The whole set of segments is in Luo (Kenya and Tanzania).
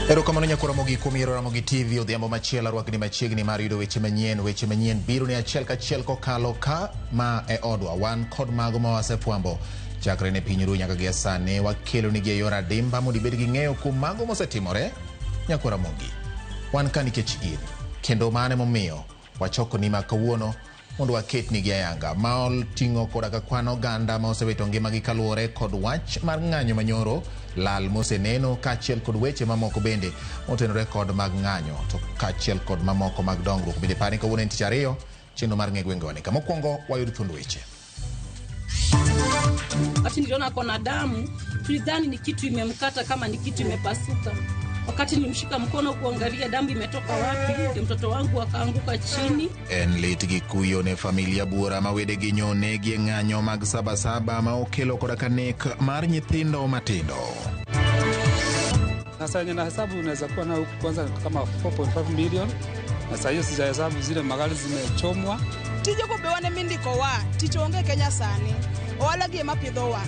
Erokamano nyakora mogi kumiro Ramogi TV odhiambo machielo rwakni machiegni mar yudo weche manyien biro ne achiel kachiel kokalo ka ma e odwa wan kod mago ma wasefwambo chakre ne piny ru nyaka gi sani wakelo ni gi yor adimba mondo ibed gi ng'eyo kuom mago mosetimore nyakora mogi wan ka nikech in kendo mane momiyo wachoko ni makawuono mondo waket ni gi ayanga maol tingo koda ka kwano ganda ma osewito ngimagi kaluwore kod wach mar ng'anyo manyoro lal moseneno kachiel kod weche mamoko bende motenore kod mag ng'anyo to kachiel kod mamoko mag dongruok bende pani kawuono en tich ariyo chenro mar ng'e gwenge kama mokwongo wayud thund weche. Wakati niliona kona damu tulidhani ni kitu imemkata kama ni kitu imepasuka. Wakati nilimshika mkono kuangalia damu imetoka wapi, ndio mtoto wangu akaanguka chini. En lit gi kuyo ne familia buora ma wede gi nyone gi ng'anyo mag sabasaba ma okelo koda kanek mar nyithindo matindo. Na sasa na hesabu unaweza kuwa na kwanza kama 4.5 million. Na sasa hiyo sija hesabu zile magari zimechomwa. Tije ko bewane mindiko wa tichonge Kenya sani. Oala gi mapidho wa.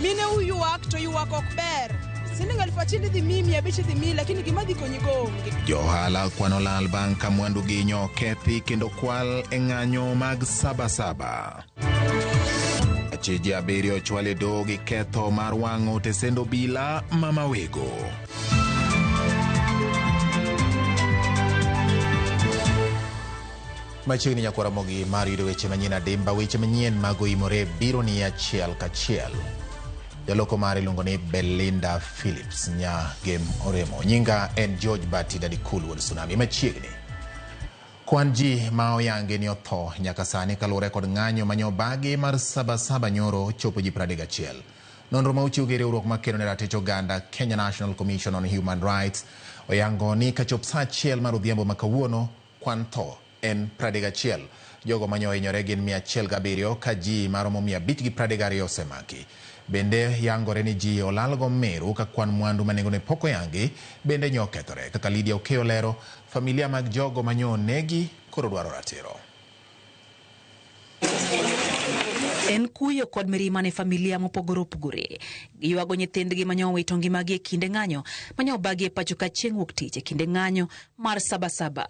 Mine huyu wak to yuwak ok ber. Sininga alifachili di mimi ya bichi di mimi lakini gimadhi konyigonge. Johala kwano lal bang kamwandu ginyo kethi kendo kwal eng'anyo mag sabasaba. Achiji abirio chwale dogi ketho mar wang'o tesendo bila mama wego. Machiegni nyakora mogi mar yudo weche manyien adimba weche manyien mago imore biro ni achiel kachiel. Jaloko mare iluongo ni Belinda Phillips nya Game Oremo. Nyinga en George Bati Daddy Cool wod Tsunami machiegni. Kwan ji ma oyange ni otho nyaka sani kaluwore kod ng'anyo manyobagi mar sabasaba nyoro chopo ji 31. Nonro ma ochiw gi riwruok makelo ne ratich oganda Kenya National Commission on Human Rights oyango ni kachop saa achiel mar odhiambo makawuono kwan tho en 31. Jogo manyo hinyore gin 107 ka ji maromo 532 osemaki. Bende yangore ni ji olalgo meru ka kwan mwandu manengone poko yangi bende nyokethore kaka Lydia Okeo lero familia mag jogo manyo negi koro dwaro ratiro. En kuyo kod mirima ne familia mopogore opogore. Giywago nyithindgi manyo wito ngimagi e kinde ng'anyo manyo bagi e pacho ka chieng' wuok tich e kinde ng'anyo mar sabasaba.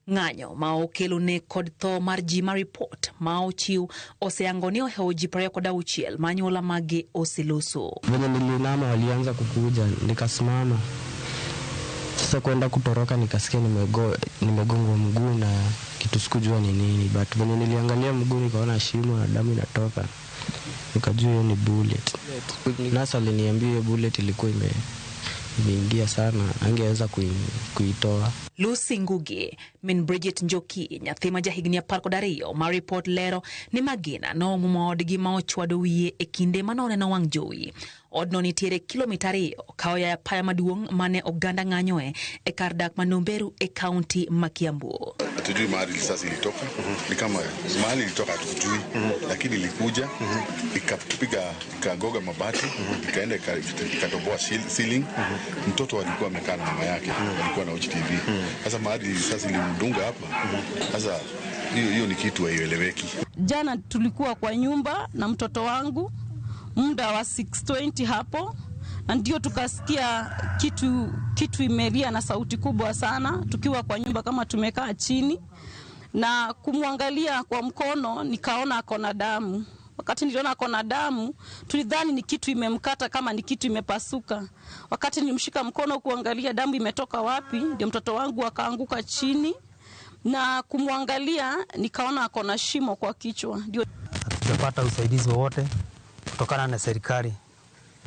Ng'anyo ma okelo ne kod tho mar ji ma report ma ochiw oseyango ni oheo ji 26 manyola magi osiloso. Venye nilinama walianza kukuja nikasimama. Sasa kwenda kutoroka nikasikia nimegongwa mguu na kitu sikujua ni nini, but venye niliangalia mguu nikaona shimo na damu inatoka. Nikajua hiyo ni bullet. Nasa aliniambia bullet ilikuwa imeingia sana, angeweza kuitoa. Lucy Ngugi min Bridget Njoki nyathi ma jahigni 12 ma report lero ni magina no mumodgi ma ochwado wiye e kinde manoneno wang' jowi. Odno nitiere kilomita 2 kaoya ya paya maduong' mane oganda ng'anyoe e kar dak Manomberu e kaunti ma Kiambu. Hatujui mahali risasi ilitoka, ni kama mahali ilitoka hatujui, lakini ilikuja ikagoga mabati, ikaenda ikatoboa ceiling. Mtoto alikuwa amekaa na mama yake, alikuwa na watch TV. Sasa mahali risasi ilimdunga hapa, sasa hiyo ni kitu haieleweki. Jana tulikuwa kwa nyumba na mtoto wangu muda wa 6:20 hapo, na ndio tukasikia kitu imelia na sauti kubwa sana tukiwa kwa nyumba kama tumekaa chini, na kumwangalia kwa mkono nikaona akona damu. Wakati niliona akona damu tulidhani ni kitu imemkata kama ni kitu imepasuka. Wakati nilimshika mkono kuangalia damu imetoka wapi, ndio mtoto wangu akaanguka chini, na kumwangalia nikaona akona shimo kwa kichwa. Ndio tutapata usaidizi wote kutokana na serikali.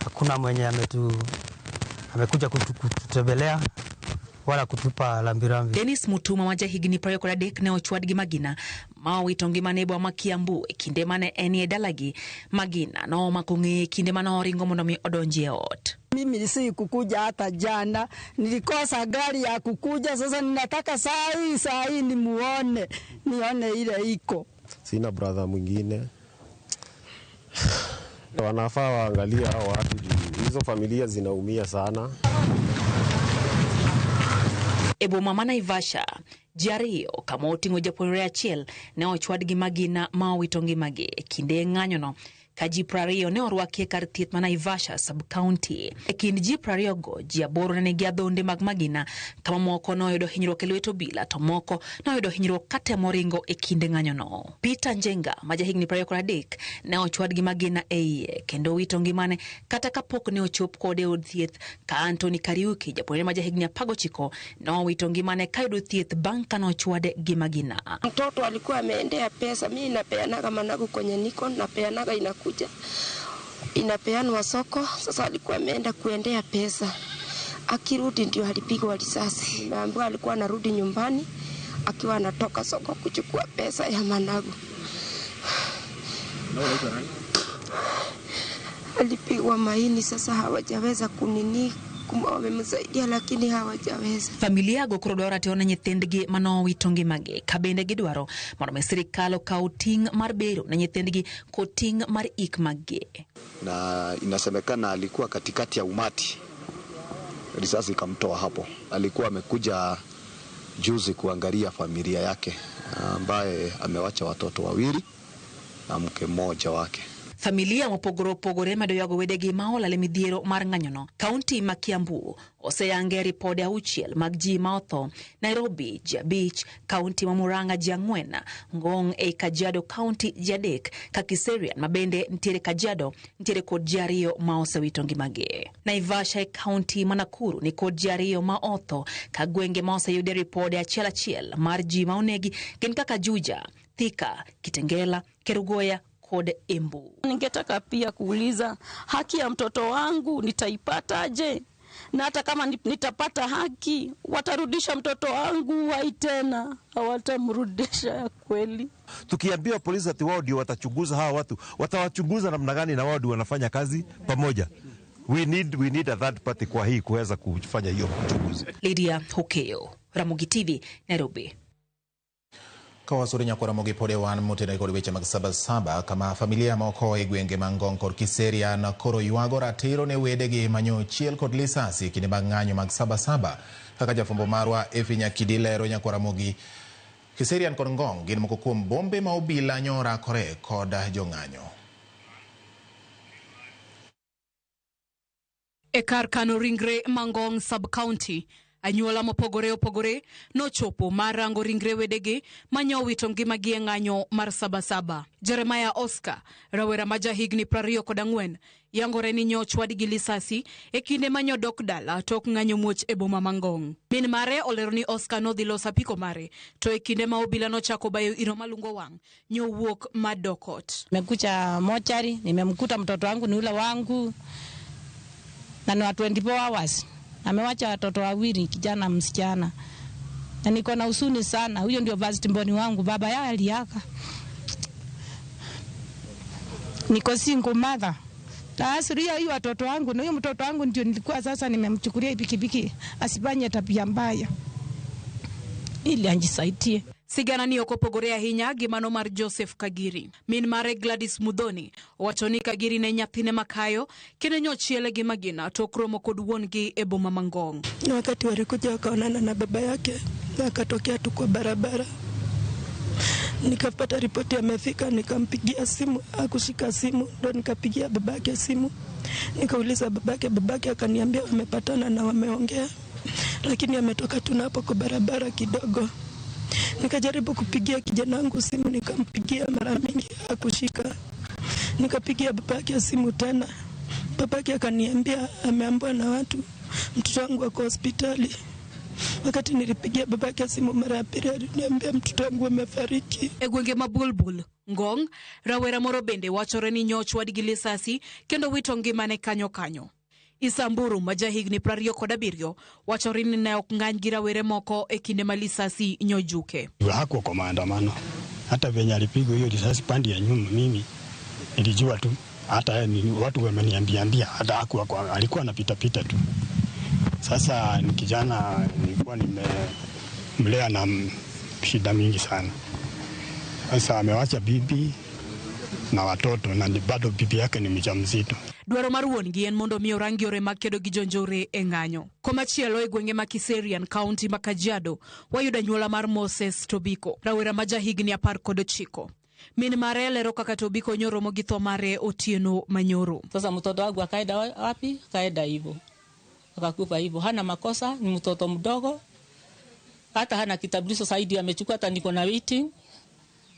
Hakuna mwenye amekuja kututembelea wala kutupa lambirambi. Dennis Mutuma majahigni 23 ne ochwad gi magina ma owito ngima nebo ma Kiambu e kinde mane enie dalagi. Magina no makong'e kinde mane oringo mondo mi odonje ot. Mimi si kukuja hata jana, nilikosa gari ya kukuja, sasa ninataka saa hii nione ile iko. Sina brother mwingine. Wanafaa waangalia hao watu, hizo familia zinaumia sana. Ebo mama Naivasha Jario kama otingo japuonjre achiel ne ochwad gi magina ma owito ngimagi kinde ng'anyono ka ji 20 ne orwaki kar thieth ma Naivasha sub-county. E kind ji 20 go, ji 8 ne nigi adhonde mag magina, kama moko noyudo hinyruok e lwet obila to moko noyudo hinyruok katemo ringo e kinde ng'anyono. Peter Njenga ma jahigni 23 ne ochwad gi magina e iye kendo owito ngimane kata kapok ne ochop kode od thieth, ka Anthony Kariuki japuonjre ma jahigni 19 ne owito ngimane ka yudo thieth bang' ka nochwade gi magina. Mtoto alikuwa ameendea pesa, mimi napeanaga managu kwenye niko napeanaga inapeanwa soko. Sasa alikuwa ameenda kuendea pesa, akirudi ndio alipigwa risasi. Naambiwa alikuwa anarudi nyumbani akiwa anatoka soko kuchukua pesa ya managu. Alipigwa maini. Sasa hawajaweza kunini wamemsaidia lakini hawajaweza. Familia go korodora te ona nyithindgi manowito ngimagi ka bende gidwaro mondo sirikal okaw ting' mar bero na nyithindgi kod ting' mar ik maggi. Na inasemekana alikuwa katikati ya umati, risasi ikamtoa hapo. Alikuwa amekuja juzi kuangalia familia yake ambaye amewacha watoto 2 na mke mmoja wake. Familia mopogore opogore madoyago wedegi ma olale midhiero mar ng'anyono. Kaunti ma Kiambu oseyange ripode 6 mag ji ma otho, Nairobi ji 5, kaunti ma Murang'a ji 4, Ngong e Kajiado kaunti ji 3, ka Kiserian ma bende ntiere Kajiado ntiere kod ji 2 ma osewito ngimagi. Naivasha e kaunti ma Nakuru ni kod ji 2 ma otho, ka gwenge ma oseyude ripode achiel mar ji ma onegi gin kaka Juja, Thika, Kitengela, Kerugoya kod Embu. Ningetaka pia kuuliza haki ya mtoto wangu nitaipataje? Na hata kama nitapata haki, watarudisha mtoto wangu hai tena? Hawatamrudisha ya kweli? Tukiambia polisi ati wao ndio watachunguza hawa watu, watawachunguza namna gani na wao ndio wanafanya kazi pamoja? We need a third party kwa hii kuweza kufanya hiyo uchunguzi. Lydia Hokeo, Ramogi TV, Nairobi. Kawasuri nyakora mogi pode wan mutene ikodi weche mag Sabasaba kama familia moko e gwenge mangong kod Kiseria na koro yuago ratiro ne wedegi manyo chiel kod lisasi kinde mag ng'anyo mag Sabasaba. Kaka jafumbo marwa Efinya Kidilero nyakora mogi Kiseria kod Ngong gin moko kuom bombe ma obila nyora kore kod jong'anyo. E kar kano ringre Mangong sub-county, anyuola mopogore opogore nochopo marango ringre wedegi manyowito ngimagi e ng'anyo mar Sabasaba. Jeremiah Oscar, rawera ma jahigni 24, yangore ni nyochwad gi lisasi e kinde manyodok dala tok ng'anyo muoch e boma Mangong. Min mare olero ni Oscar nodhi loso apiko mare, to e kinde ma obila nochako bayo iro malungo wang' nyowuok madokot. Nimekuja mochari, nimemkuta mtoto wangu ni ule wangu na ni wa 24 hours. Amewacha watoto 2, kijana msichana. Na niko na huzuni sana. Huyo ndio vazi mboni wangu, baba yao aliaka. Niko single mother. Taasiria hiyo watoto wangu, na huyo mtoto wangu ndio nilikuwa sasa nimemchukulia pikipiki asifanye tabia mbaya, ili anjisaidie. Sigana ni okopogore ahinya gi mano mar Joseph Kagiri. Min mare Gladys Mudhoni wachoni Kagiri ne nyathine makayo kene nyochiele gi magina tok romo kod wuongi e boma Mangong. Wakati walikuja wakaonana na baba yake, akatokea tu kwa barabara. Nikapata ripoti amefika, nikampigia simu, akushika simu, ndo nikapigia babake simu. Nikauliza babake akaniambia wamepatana na wameongea, lakini ametoka tu hapo kwa barabara kidogo. Nikajaribu kupigia kijana wangu simu, nikampigia mara mingi akushika. Nikapigia babake simu tena. Babake akaniambia ameambiwa na watu mtoto wangu ako hospitali. Wakati nilipigia babake simu mara ya pili aliniambia mtoto wangu amefariki. E gwenge mabulbul Ngong, rawera moro bende wachore ni nyochwad gi lisasi kendo wito ngimane kanyo. Isamburu majahigni 27 wachore ni ne ok ng'any gi rawere moko e kinde ma lisasi nyojuke. Hakuwa kwa maandamano. Hata venye alipigwa hiyo risasi pande ya nyuma, mimi nilijua tu, hata watu wameniambia hata hakuwa, alikuwa anapita tu. Sasa ni kijana nilikuwa nimemlea na shida mingi sana. Sasa amewacha bibi na watoto, na bado bibi yake ni mjamzito. Dwaro mar wuon gi en mondo miyo rangi yore mag kedo gi jonjore e ng'anyo. Komachielo e gwenge ma Kiserian County ma Kajiado, wayudo anyuola mar Moses Tobiko, rawera ma jahigni 19. Min mare lero kaka Tobiko nyoromo gi tho mare Otieno Manyoro. Sasa mtoto wangu akaenda wapi? Kaenda hivyo. Akakufa hivyo. Hana makosa, ni mtoto mdogo. Hata hana kitambulisho zaidi amechukua, hata niko na waiting.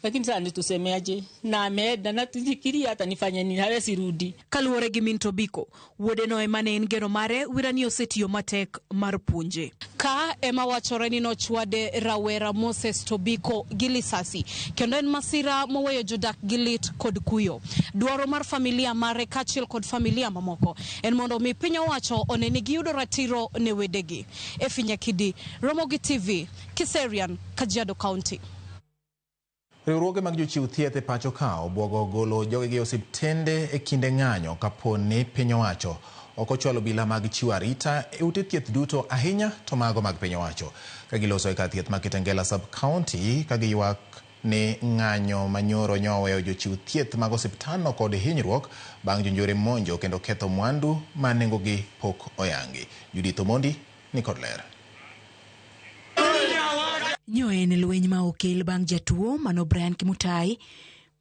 Lakini sasa nitusemeaje? Na ameenda na tujikiria hata nifanye nini, hawezi rudi. Kaluwore gi min Tobiko, wuode no emane en geno mare wirani osetiyo matek mar punje. Ka ema wachore ni nochwade rawera Moses Tobiko gi lisasi, kendo en masira moweyo jodak gi lit kod kuyo. Dwaro mar familia mare kachiel kod familia mamoko en mondo mi piny owacho one ni giyudo ratiro ne wedegi. Efinya Kidi, Ramogi TV, Kiserian, Kajiado County. Riwruoge mag jochiw thieth e pacho ka obwogo golo jogegi e osiptende e kinde ng'anyo kaponi piny owacho ok ochwalo obila mag chiwo arita e ute thieth duto, ahinya to mago mag piny owacho. Ka giloso e kar thieth ma Kitengela Sub-County ka giywak ni ng'anyo manyoro nyoweyo jochiw thieth mag osiptandno kod hinyruok bang' jonjore monjo kendo ketho mwandu ma nengogi pok oyangi. Judith Omondi ni kod ler. Nyoe en lweny ma okel bang' jatuo Mano Brian Kimutai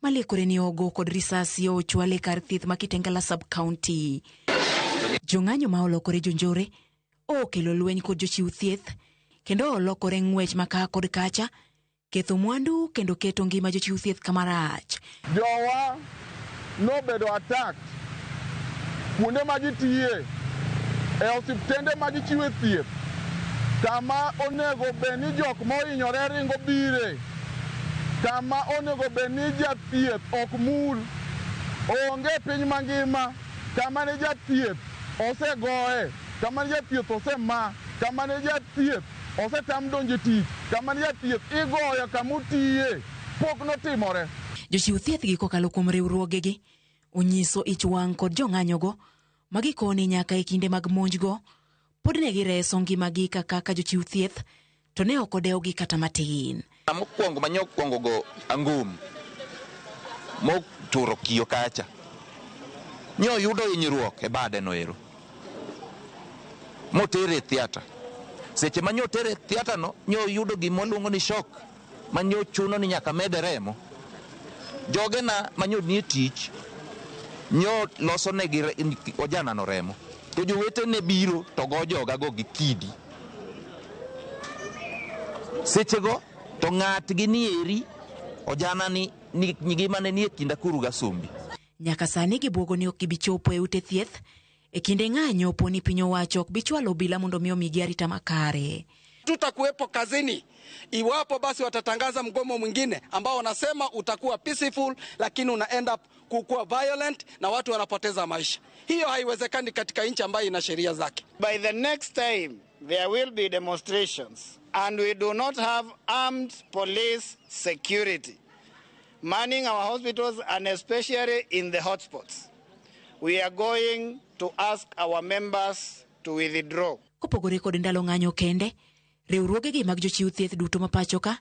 malekore ni ogo kod risasi ochwale kar thieth ma Kitengela Sub-County. Jong'anyo ma olokore jonjore okelo lweny kod jochiw thieth kendo olokore ng'wech maka kod kacha, ketho mwandu kendo keto ngima jochiw thieth kamarach. Jowa nobedo attack kuonde ma gitiye e osiptende ma gichiwe thieth, kama onego beni jok mohinyore ringo bire, kama onego beni jathieth ok mul, onge piny mangima, kama ne jathieth osegoye, kama ne jathieth osema, kama ne jathieth osetam donjo tich, kama ne jathieth igoyo kamutiye, pok notimore. Jochiw thieth gi kokalo kuom riwruogegi onyiso ich wang' kod jong'anyogo magikoni nyaka e kinde mag monjgo pod ne gireso ngimagi kaka jochiw thieth to ne ok odewogi kata matin. Mokwongo manyokwongo go angum moturo kiyo kacha nyo yudo hinyruok e bade no ero motere theater. Seche manyo tere theater no nyo yudo gimoluongo ni shock manyo chuno ni nyaka mede remo. Joge na manyo ni tich nyo loso ne gi ojana no remo, to jowete ne biro to go joga go gi kidi. Seche go to ng'at gi ni eri ojana ni ngima ne nie kinda kuru ga sumbi. Nyaka sani gibwogo ni ok gibichopo e ute thieth e kinde ng'anyo poni piny owacho ok bichwalo obila mondo miyo migi arita makare. Tutakuwepo kazini iwapo basi watatangaza mgomo mwingine ambao wanasema utakuwa peaceful, lakini una end up kukuwa violent na watu wanapoteza maisha. Hiyo haiwezekani katika nchi ambayo ina sheria zake. By the next time there will be demonstrations and we do not have armed police security manning our hospitals and especially in the hotspots, we are going to ask our members to withdraw. Kopogore kod ndalo ng'anyo kende, riwruogegi mag jochiw thieth duto mapacho ka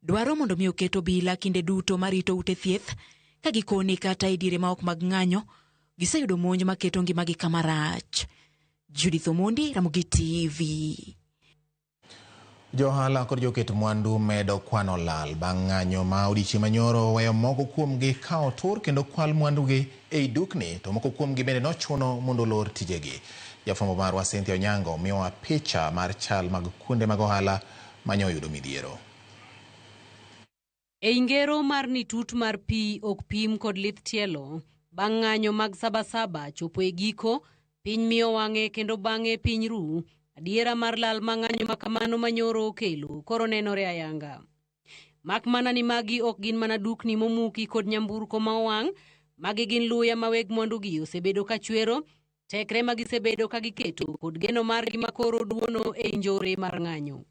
dwaro mondo mi oket obila kinde duto marito ute thieth ka gikoni kata e diere ma ok mag ng'anyo giseyudo monj maketo ngimagi kamarach. Judith Omondi, Ramogi TV. Johala kod joket mwandu medo kwano lal bang' ng'anyo ma odiochieng' manyoro weyo moko kuomgi kawo tur kendo kwal mwandugi ei dukni, to moko kuomgi bende nochuno mondo lor tijegi. Jafwambo marwa Cynthia Onyango miyowa picha mar chal mag kuonde mag ohala manyoyudo midhiero. E ngero mar ni tut mar pi ok pim kod lith tielo, bang' ng'anyo mag Sabasaba chopo e giko, piny miyo wang'e kendo bang'e piny ru, adiera mar lal ma ng'anyo makamano manyoro okelo koro nenore ayanga. Mak mana ni magi ok gin mana dukni momuki kod nyamburko ma owang', magi gin luya ma weg mwandugi osebedo ka chwero, tekre magisebedo ka giketo kod geno margi makoro duono e njore mar ng'anyo.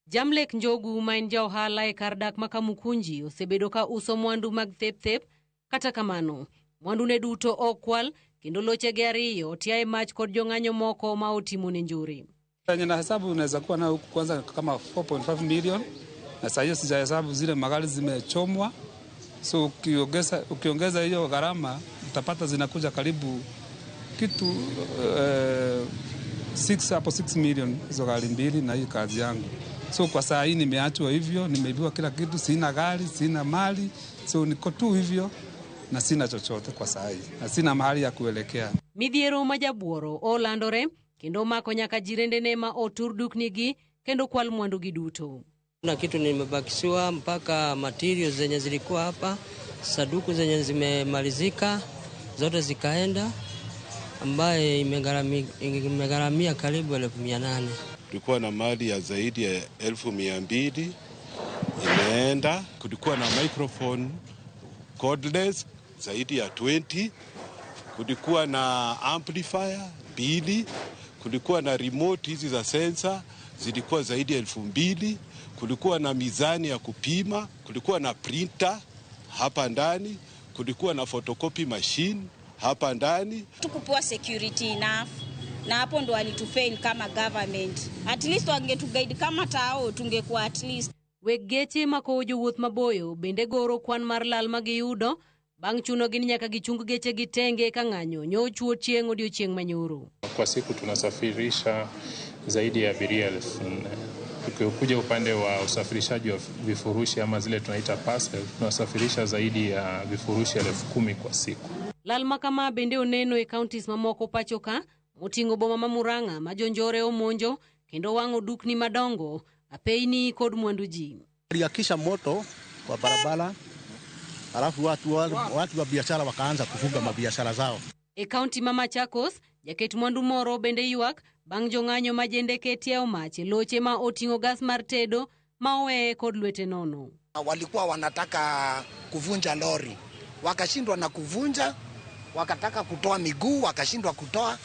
Jamlek Njogu ma en jaohala e kar dak ma Kamukunji osebedo ka uso mwandu mag thep kata kamano mwandu ne duto okwal kendo lochege ariyo tia e mach kod jong'anyo moko ma otimo ne njore. Na hesabu unaweza kuwa na kwanza kama 4.5 million, na sasa hiyo sijahesabu zile magari zimechomwa So ukiongeza hiyo gharama utapata zinakuja karibu kitu 6 million hizo gari mbili na hii kazi yangu. So kwa saa hii nimeachwa hivyo, nimeibiwa kila kitu, sina gari, sina mali. So niko tu hivyo na sina chochote kwa saa hii. Na sina mahali ya kuelekea. Midhiero majabuoro olandore kendo mako nyaka jirende nema otur duknigi kendo kwal mwandu giduto. Na kitu nimebakishiwa mpaka materials zenye zilikuwa hapa, saduku zenye zimemalizika zote zikaenda, ambaye imegharamia karibu 800,000. Tulikuwa na mali ya zaidi ya 200,000 imeenda. Kulikuwa na microphone cordless zaidi ya 20. Kulikuwa na amplifier 2. Kulikuwa na remote hizi za sensor zilikuwa zaidi ya 2,000. Kulikuwa na mizani ya kupima. Kulikuwa na printer hapa ndani. Kulikuwa na photocopy machine hapa ndani. Tukupewa security enough, na hapo ndo walitufail kama government. At least wangetuguide kama tao, tungekuwa at least. Wegeche mako jowuoth maboyo bende goro kwan mar lal magiyudo bang' chuno gini nyaka gichung geche gitenge ka ng'anyo nyochuo chieng' odiochieng' manyoro. Kwa siku tunasafirisha zaidi ya abiria 4,000. Tukikuja upande wa usafirishaji wa vifurushi ama zile tunaita parcel, tunasafirisha zaidi ya vifurushi 10,000 kwa siku. Lal makama bende oneno e counties mamoko pachoka, moting'o boma ma Murang'a ma jonjore omonjo kendo wang'o dukni madongo, apeini kod mwandu ji. Aliakisha moto kwa barabara, alafu watu wa biashara wakaanza kufunga mabiashara zao. E county ma Machakos, jaket mwandu moro bende ywak bang' jong'anyo majende ketie omache loche ma oting'o gas mar tedo ma oweye kod lwete nono. Walikuwa wanataka kuvunja lori, wakashindwa na kuvunja, wakataka kutoa miguu, wakashindwa kutoa,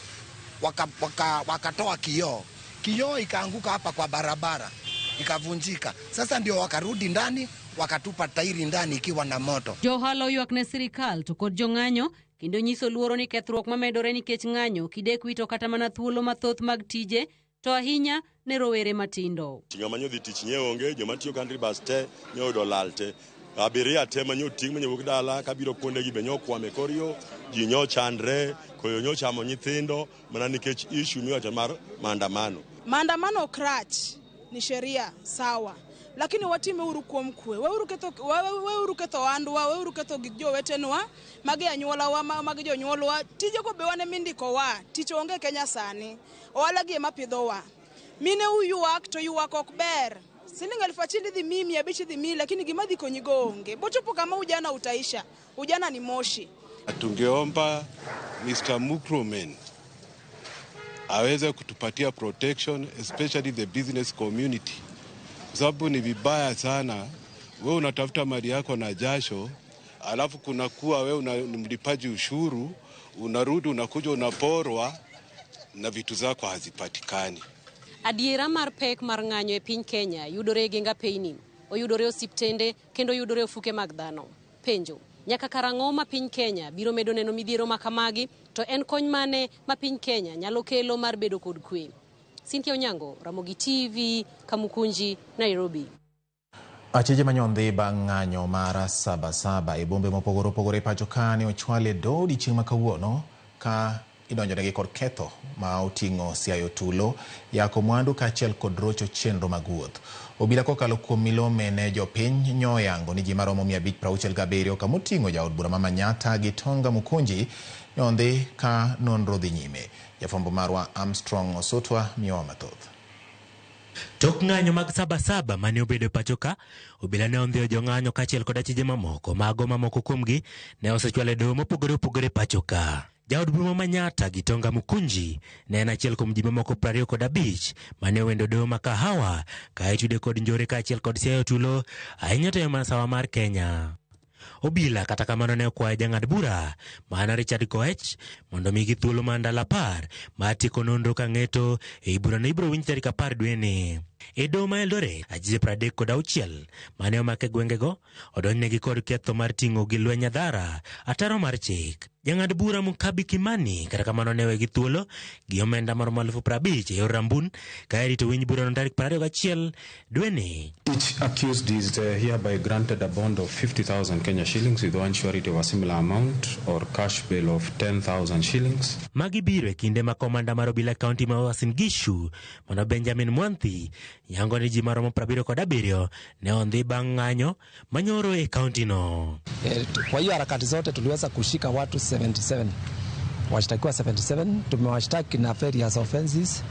wakatoa kioo ikaanguka hapa kwa barabara, ikavunjika. Sasa ndio wakarudi ndani, wakatupa tairi ndani ikiwa na moto. Johalo ywak ne sirikal to kod jong'anyo kendo nyiso luoro ni kethruok mamedore nikech ng'anyo kidek wito kata mana thuolo mathoth mag tije to ahinya ne rowere matindo. Ng'ama nyodhi tich nye onge, joma tiyo country bus te nyodo lalte. Abiria te manyo ting' manyo wuok dala kabiro kuonde gi benyo kwame korio, ji nyo chandre, koyo nyo chamo nyithindo mana nikech issue miwacho mar maandamano. Maandamano krach ni sheria sawa, lakini watime uru kuom kwe. Weuru ketho andwa, weuru ketho gik jowetenwa, magi anyuolawa, magi jonyuolwa. Tije ko be wane mindiko wa, tich onge Kenya sani. Ohala gi ema pidhowa. Mine uyuak to yuak ok ber. Silingi 1,000 dhi 100 dhi 1,000, lakini gima dhi konyigo onge. Bochopo kama ujana utaisha. Ujana ni moshi. Tungeomba Mr. Mukromen aweze kutupatia protection, especially the business community. Kwa sababu ni vibaya sana, wewe unatafuta mali yako na jasho, alafu kunakuwa wewe ni mlipaji ushuru, unarudi unakuja unaporwa na vitu zako hazipatikani. Adiera mar pek mar ng'anyo e piny Kenya yudore genga peini, oyudore osiptende kendo yudore ofuke mag dhano. Penjo, nyaka karang'o ma piny Kenya biro medo neno midhiero makamagi, to en kony mane ma piny Kenya nyalo kelo mar bedo kod kwe? Cynthia Onyango, Ramogi TV, Kamukunji, Nairobi. Achije manyondhi bang' ng'anyo mar 77 e bombe mopogore opogore pacho ka ne ochwale dodi chieng' ma kawuono ka idonjonegi kod ketho ma oting'o siayo tulo, yako mwandu kaachiel kod rocho chenro mag wuoth. Obila kokalo kuom milome ne jopiny nyoyango ni ji maromo 567 kama oting'o jaod bura ma Manyatta gi Tonga Mukunji nyondhi ka nonro dhi nyime. Jafwambo marwa Armstrong Osotwa miyowa mathoth. Tok ng'anyo mag 77 mane obedo pachoka, obila ne ondhiyo jong'anyo kaachiel kod achije mamoko kuomgi ne osechwale doho mopogore opogore pachoka. Jaod bura ma Manyatta gi Tonga Mukunji ne en achiel kuom ji mamoko 25 mane owendo doho ma Kahawa ka itude kod njore kaachiel kod siayo tulo ahinya to e masawa mar Kenya. Obila kata kamano ne okwayo jang'ad bura mana Richard Koech mondo migi thuolo mar ndalo 10 mar tieko nonro ka ng'eto e bura no ibiro winj tarik 10 dwe ni. E doho ma Eldoret, achije 36 mane omake gwengego odonjnegi kod ketho mar ting'o gi lweny adhara ataro mar chik. Jang'ad bura Mukabi Kimani kata kamano ne wegi thuolo gi omenda maromo 50,000 e yor rambun ka irito winj burano tarik 21 dweni. Each accused is hereby granted a bond of 50,000 Kenya shillings with one surety of a similar amount or cash bail of 10,000 shillings. Magi biro e kinde ma komanda mar obila kaunti ma Uasin Gishu mano Benjamin Mwanthi yango ni ji maromo 77 ne ondhi bang' ng'anyo manyoro e kaunti no. Kwa hiyo harakati zote tuliweza kushika watu 77. Washtakiwa 77, tumewashtaki na various offenses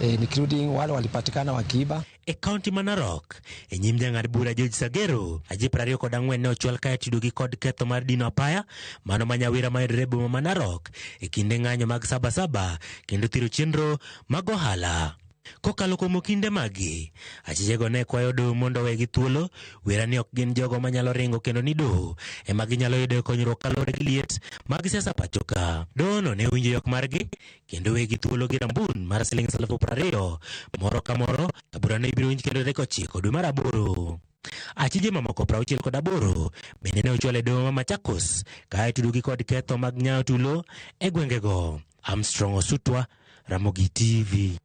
including wale walipatikana wakiiba. E kaunti ma Narok, e nyim jang'ad bura George Sagero, aji 24 ne ochwal ka itudo kod ketho mar dino apaya, mano manyawira ma yudore boma ma Narok, e kinde ng'anyo mag Sabasaba, kendo thiro chenro mag ohala. Kokalo kuom kinde magi, achijego ne kwayo doho mondo wegi thuolo, wera ni ok gin jogo manyalo ringo kendo ni doho ema ginyalo yudo konyruok kaluwore gi liet mag siasa pacho ka. Doho no ne winjo yok margi kendo wegi thuolo gi rambun mar siling 20,000 moro ka moro, ka bura ne ibiro winj kendo tarik 9 dwe mar 8. Achije mamoko 68 bende ne ochwal e doho ma Machakos ka itudo kod ketho mag nyawo tulo e gwengego. Armstrong Osutwa, Ramogi TV.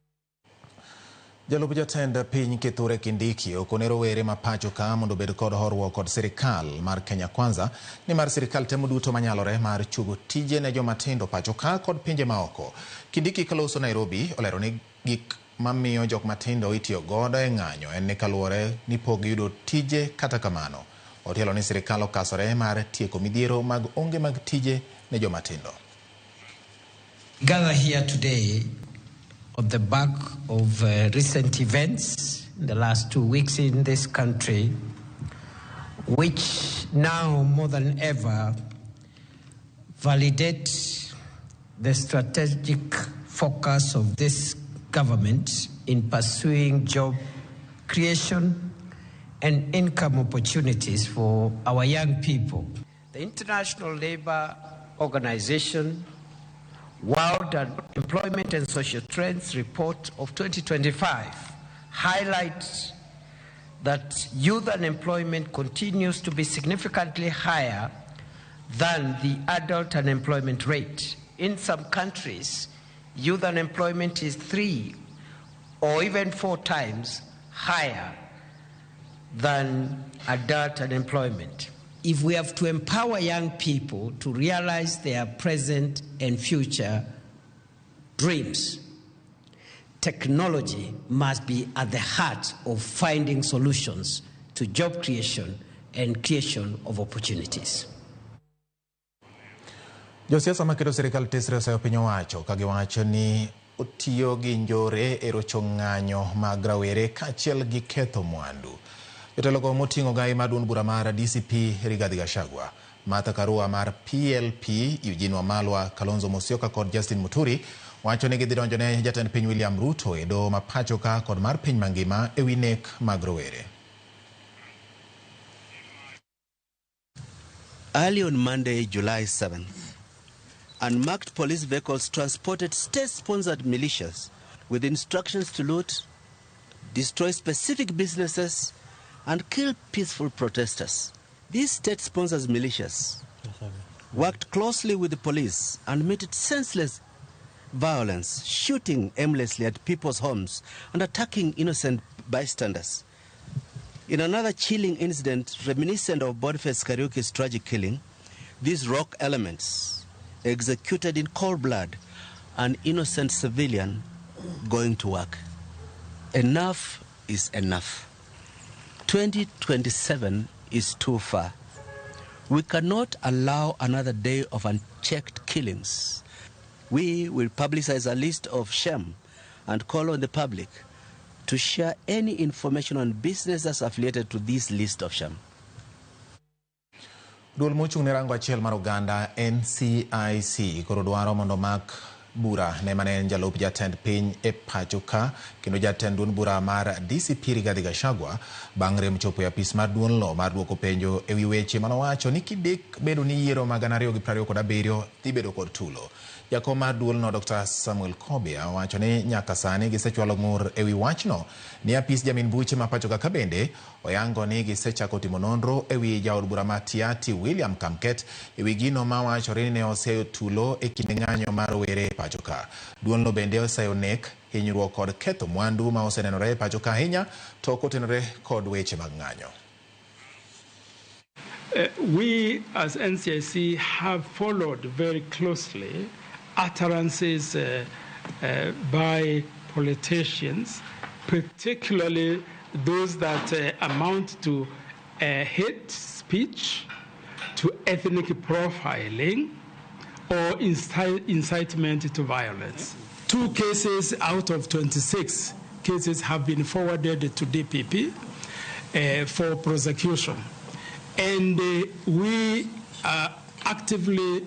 Jalup jatend piny Kithure Kindiki okone rowere ma pacho ka mondo bed kod horuok kod sirikal mar Kenya Kwanza ni mar sirikal temo duto manyalore mar chugo tije ne joma tindo pacho ka kod pinje maoko. Kindiki kaloso Nairobi olero ni gik mamiyo jok matindo itiyo godo e ng'anyo en ni kaluwore ni pok yudo tije kata kamano. Otielo ni sirikal okasore mar tieko midhiero mag onge mag tije ne joma tindo. Gather here today on the back of recent events in the last 2 weeks in this country, which now more than ever validate the strategic focus of this government in pursuing job creation and income opportunities for our young people. The International Labour Organization World Employment and Social Trends Report of 2025 highlights that youth unemployment continues to be significantly higher than the adult unemployment rate. In some countries, youth unemployment is 3 or even 4 times higher than adult unemployment. If we have to empower young people to realize their present and future dreams, technology must be at the heart of finding solutions to job creation and creation of opportunities. Josiasa makedo sirikal tesre osayo piny owacho kagiwacho ni otiyo gi njore e rocho ng'anyo mag rawere kaachiel gi ketho mwandu. Jotelo moting'o gai mar duond bura mar DCP Rigathi Gachagua, Martha Karua mar PLP, Eugene Wamalwa, Kalonzo Musyoka kod Justin Muturi wacho ni gidhi donjone jatend piny William Ruto e doho ma pacho ka kod mar piny mangima e wi nek mag rowere. Early on Monday, July 7th, unmarked police vehicles transported state-sponsored militias with instructions to loot, destroy specific businesses, and kill peaceful protesters. These state-sponsored militias worked closely with the police and committed senseless violence, shooting aimlessly at people's homes and attacking innocent bystanders. In another chilling incident reminiscent of Boniface Kariuki's tragic killing, these rock elements executed in cold blood an innocent civilian going to work. Enough is enough. 2027 is too far. We cannot allow another day of unchecked killings. We will publicize a list of shame and call on the public to share any information on businesses affiliated to this list of shame. Duol mochung' ne rango achiel mar Uganda NCIC koro dwaro mondo mak bura ne mane jalup jatend piny e pacho ka kendo jatend duond bura mar DCP Rigathi Gachagua bang' rem chopo e apis mar duond lo mar duoko penjo e wi weche manowacho ni kidek bedo ni yiero mag 2027 dhi bedo kod tulo. Jakom mar duol no Dr. Samuel Kobia wacho ni nyaka sani gisechwalo ng'ur e wi wachno ni apis jamin buche ma pacho ka bende oyango ni gisechako timo nonro e wi jaod bura ma Tiati William Kamket e wi gino ma wachore ni ne oseyo tulo e kinde ng'anyo mar were pacho ka. Duol no bende oseyo nek hinyruok kod ketho mwandu ma osenenore e pacho ka ahinya to kotenore kod weche mag ng'anyo. We as NCIC have followed very closely utterances by politicians, particularly those that amount to hate speech, to ethnic profiling, or incitement to violence. 2 cases out of 26 cases have been forwarded to DPP for prosecution. And we are actively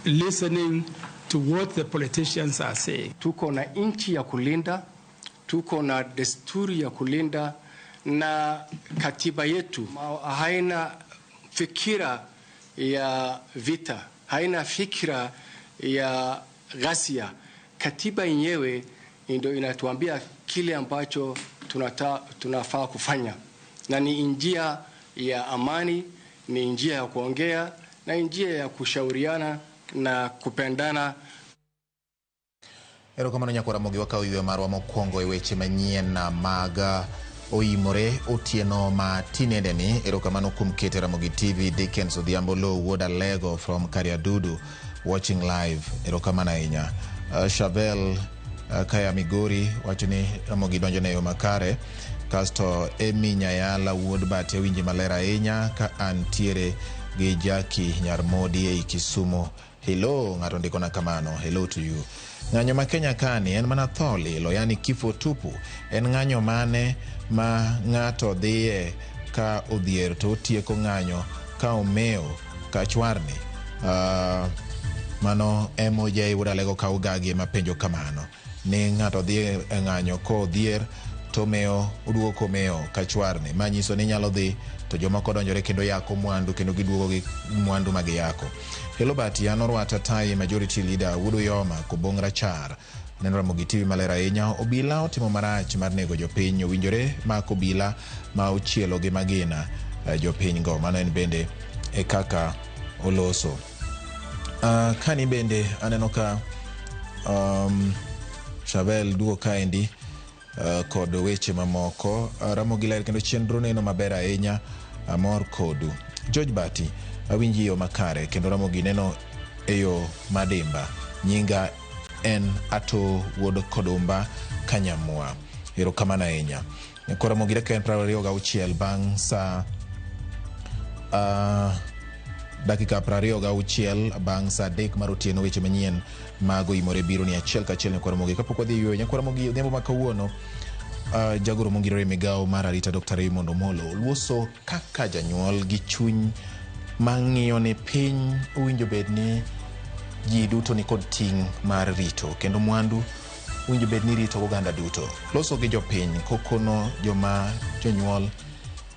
listening to what the politicians are saying. Tuko na nchi ya kulinda, tuko na desturi ya kulinda, na katiba yetu haina fikira ya vita, haina fikira ya ghasia. Katiba yenyewe ndio inatuambia kile ambacho tunafaa kufanya, na ni njia ya amani, ni njia ya kuongea, na njia ya kushauriana na kupendana. Erokamano nyakora mogi wakaw ywe marwa mokwongo e weche manyien na maga oimore otieno ma tinendeni. Erokamano kuom keto Ramogi TV. Dickens Odhiambo Lo wuoda Lego from Kariadudu watching live. Erokamano ahinya. Shavel Kaya Migori wacho ni Ramogi donjo ne yo makare. Kasto Emi Nyayala wuod Bate winji maler ahinya ka antiere gi Jackie Nyarmodi e Kisumu. Hello, ng'ato ndiko na kamano. Hello to you. Ng'anyo ma Kenya kani en mana tho lilo, yani kifo tupu. En ng'anyo mane ma ng'ato dhiye ka odhier to otieko ng'anyo ka omeo ka chwarni. Mano emoja i wuoda Lego ka ugagi ma penjo kamano. Ni ng'ato dhiye e ng'anyo ko odhier to meo uduoko meo ka chwarni. Manyiso ni nyalo dhi to jomoko donjore kendo yako mwandu kendo giduogo gi mwandu magi yako. Hello Bati, Anorwata Tai Majority Leader Wudu Yoma Kubong Rachar. Neno Ramogi TV malera ahinya. Obila otimo marach mar nego jopiny. Owinjore mako obila ma ochielo gi magina jopiny go. Mano en bende e kaka oloso. Kani bende aneno ka Shavel duo kaendi kod weche mamoko. Ramogi ler kendo chenro neno maber ahinya amor kodu. George Bati awinji yo makare kendo Ramogi neno eyo madimba. Nyinga en Ato wuod Kodumba Kanyamua. Erokamano ahinya. Koro Ramogi reka en 26 bang' sa dakika 26 bang' sa 3 mar otieno. Weche manyien mago imore biro ni achiel ka achiel. Koro Ramogi kapok wadhi yweyo. Koro Ramogi odhiambo ma kawuono jagoro mongirore migao mar arita Dr. Raymond Omolo luoso kaka janyuol gi chuny mang'iyo ne piny owinjo bed ni ji duto ni kod ting' mar rito kendo mwandu owinjo bed ni rito oganda duto. Loso gi jopiny kokono joma jonyuol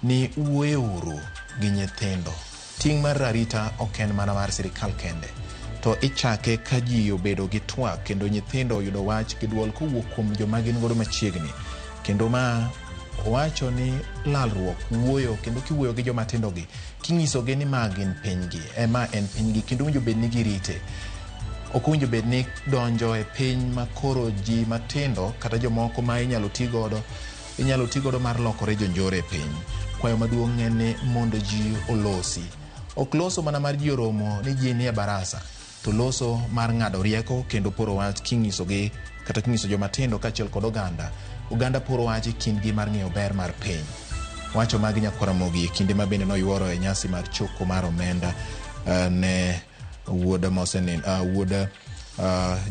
ni uweuru gi nyithindo. Ting' mar arita ok en mana mar sirikal kende, to ichake ka ji obedo gi twak kendo nyithindo oyudo wach gi duol kowuok kuom joma gin godo machiegni. Kendo ma wacho ni lalruok wuoyo kendo kiwuoyo gi joma tindo gi kinyiso gi ni magin pinygi ema en pinygi kendo winjo bed ni girite. Ok winjo bed ni donjo e piny makoro ji matindo kata jomoko ma inyalo tigodo mar lokore jonjore e piny. Kwayo maduong' en ni mondo ji olosi. Ok loso mana mar ji oromo ni ji ni e barasa, to loso mar ng'ado rieko kendo poro wach kinyiso gi kata kinyiso joma tindo kaachiel kod oganda poro wach kindgi mar ng'eyo ber mar piny. Wacho magi nyakora Ramogi e kinde ma bende noyuoro e nyasi mar choko mar omenda ne wuoda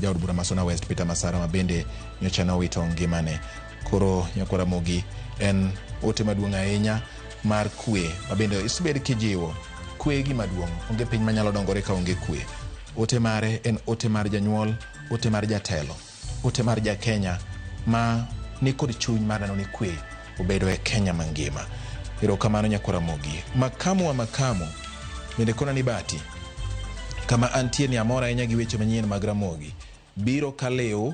jaod bura Masona West Peter Masara ma bende nyocha nowito ngimane. Koro nyakora Ramogi en ote maduong' ahinya mar kwe ma bende isebed kijiwo kwe gi maduong'. Onge piny manyalo dongore ka onge kwe. Ote mare en ote mar janyuol, ote mar jatelo, ote mar Kenya ma ni kod chuny mar neno ni kwe obedo e Kenya mangima. Erokamano Nyakora Mogi. Makamu wa makamu bende kona ni bati kama antie ni amora enya gi weche manyien mag Ramogi biro kaleo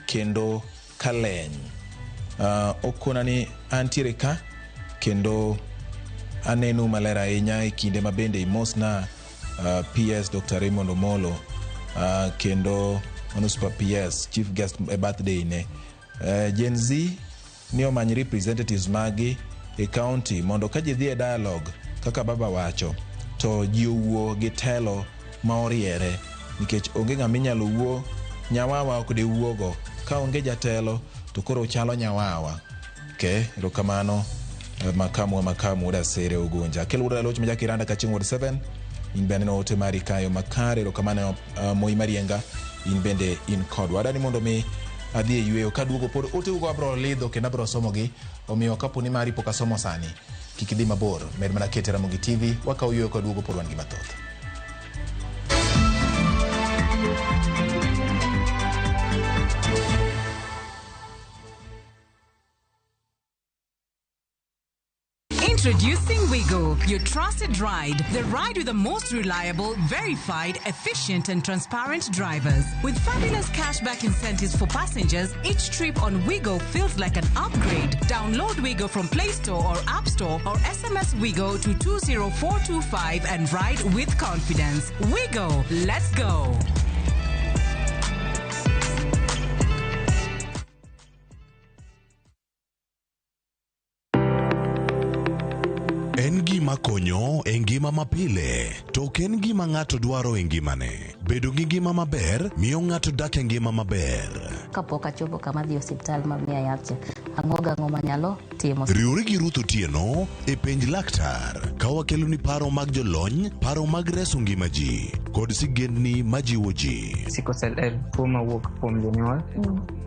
kendo kaleny. Okona ni antiere ka kendo aneno malera ahinya e kinde mabende imosna PS Dr. Raymond Omolo kendo Manuspa PS chief guest e birthday ne. Gen Z ni omanyi representatives magi e county mondo ka ji dhi e dialogue kaka baba wacho to ji owuo gi telo ma oriere nikech onge ng'ama inyalo wuo nyawawa ok de wuogo ka onge jatelo to koro chalo nyawawa. Erokamano makamu wa makamu uda sere ugunja kelo uda loch maja kiranda kaching ward 7 in bende no ote mari kayo makare. Erokamano Moi Marienga in bende in kod wadani mondo mi adhi e yueyo kaduogo pod ote ugo abro lidho kendo abro somogi omiyo kapo ni mari poka somo sani kik idhi mabor med mana kete Ramogi TV waka uyueyo kaduogo pod wan gi mathoth. Introducing Wigo, your trusted ride. The ride with the most reliable, verified, efficient and transparent drivers. With fabulous cashback incentives for passengers, each trip on Wigo feels like an upgrade. Download Wigo from Play Store or App Store or SMS Wigo to 20425 and ride with confidence. Wigo, let's go. En gima konyo e ngima mapile, to ken gima ng'ato dwaro e ngimane. Bedo gi ngima maber miyo ng'ato dak e ngima maber. Kapok achopo kama dhi osiptal ma miya yath, ang'o manyalo timo. Riwri gi Ruth Otieno e penj laktar. Ka wakelo ni paro mag jolony, paro mag reso ngima ji, kod sigendni majiwo ji. Sickle cell en tuo mawuok kuom jonyuol.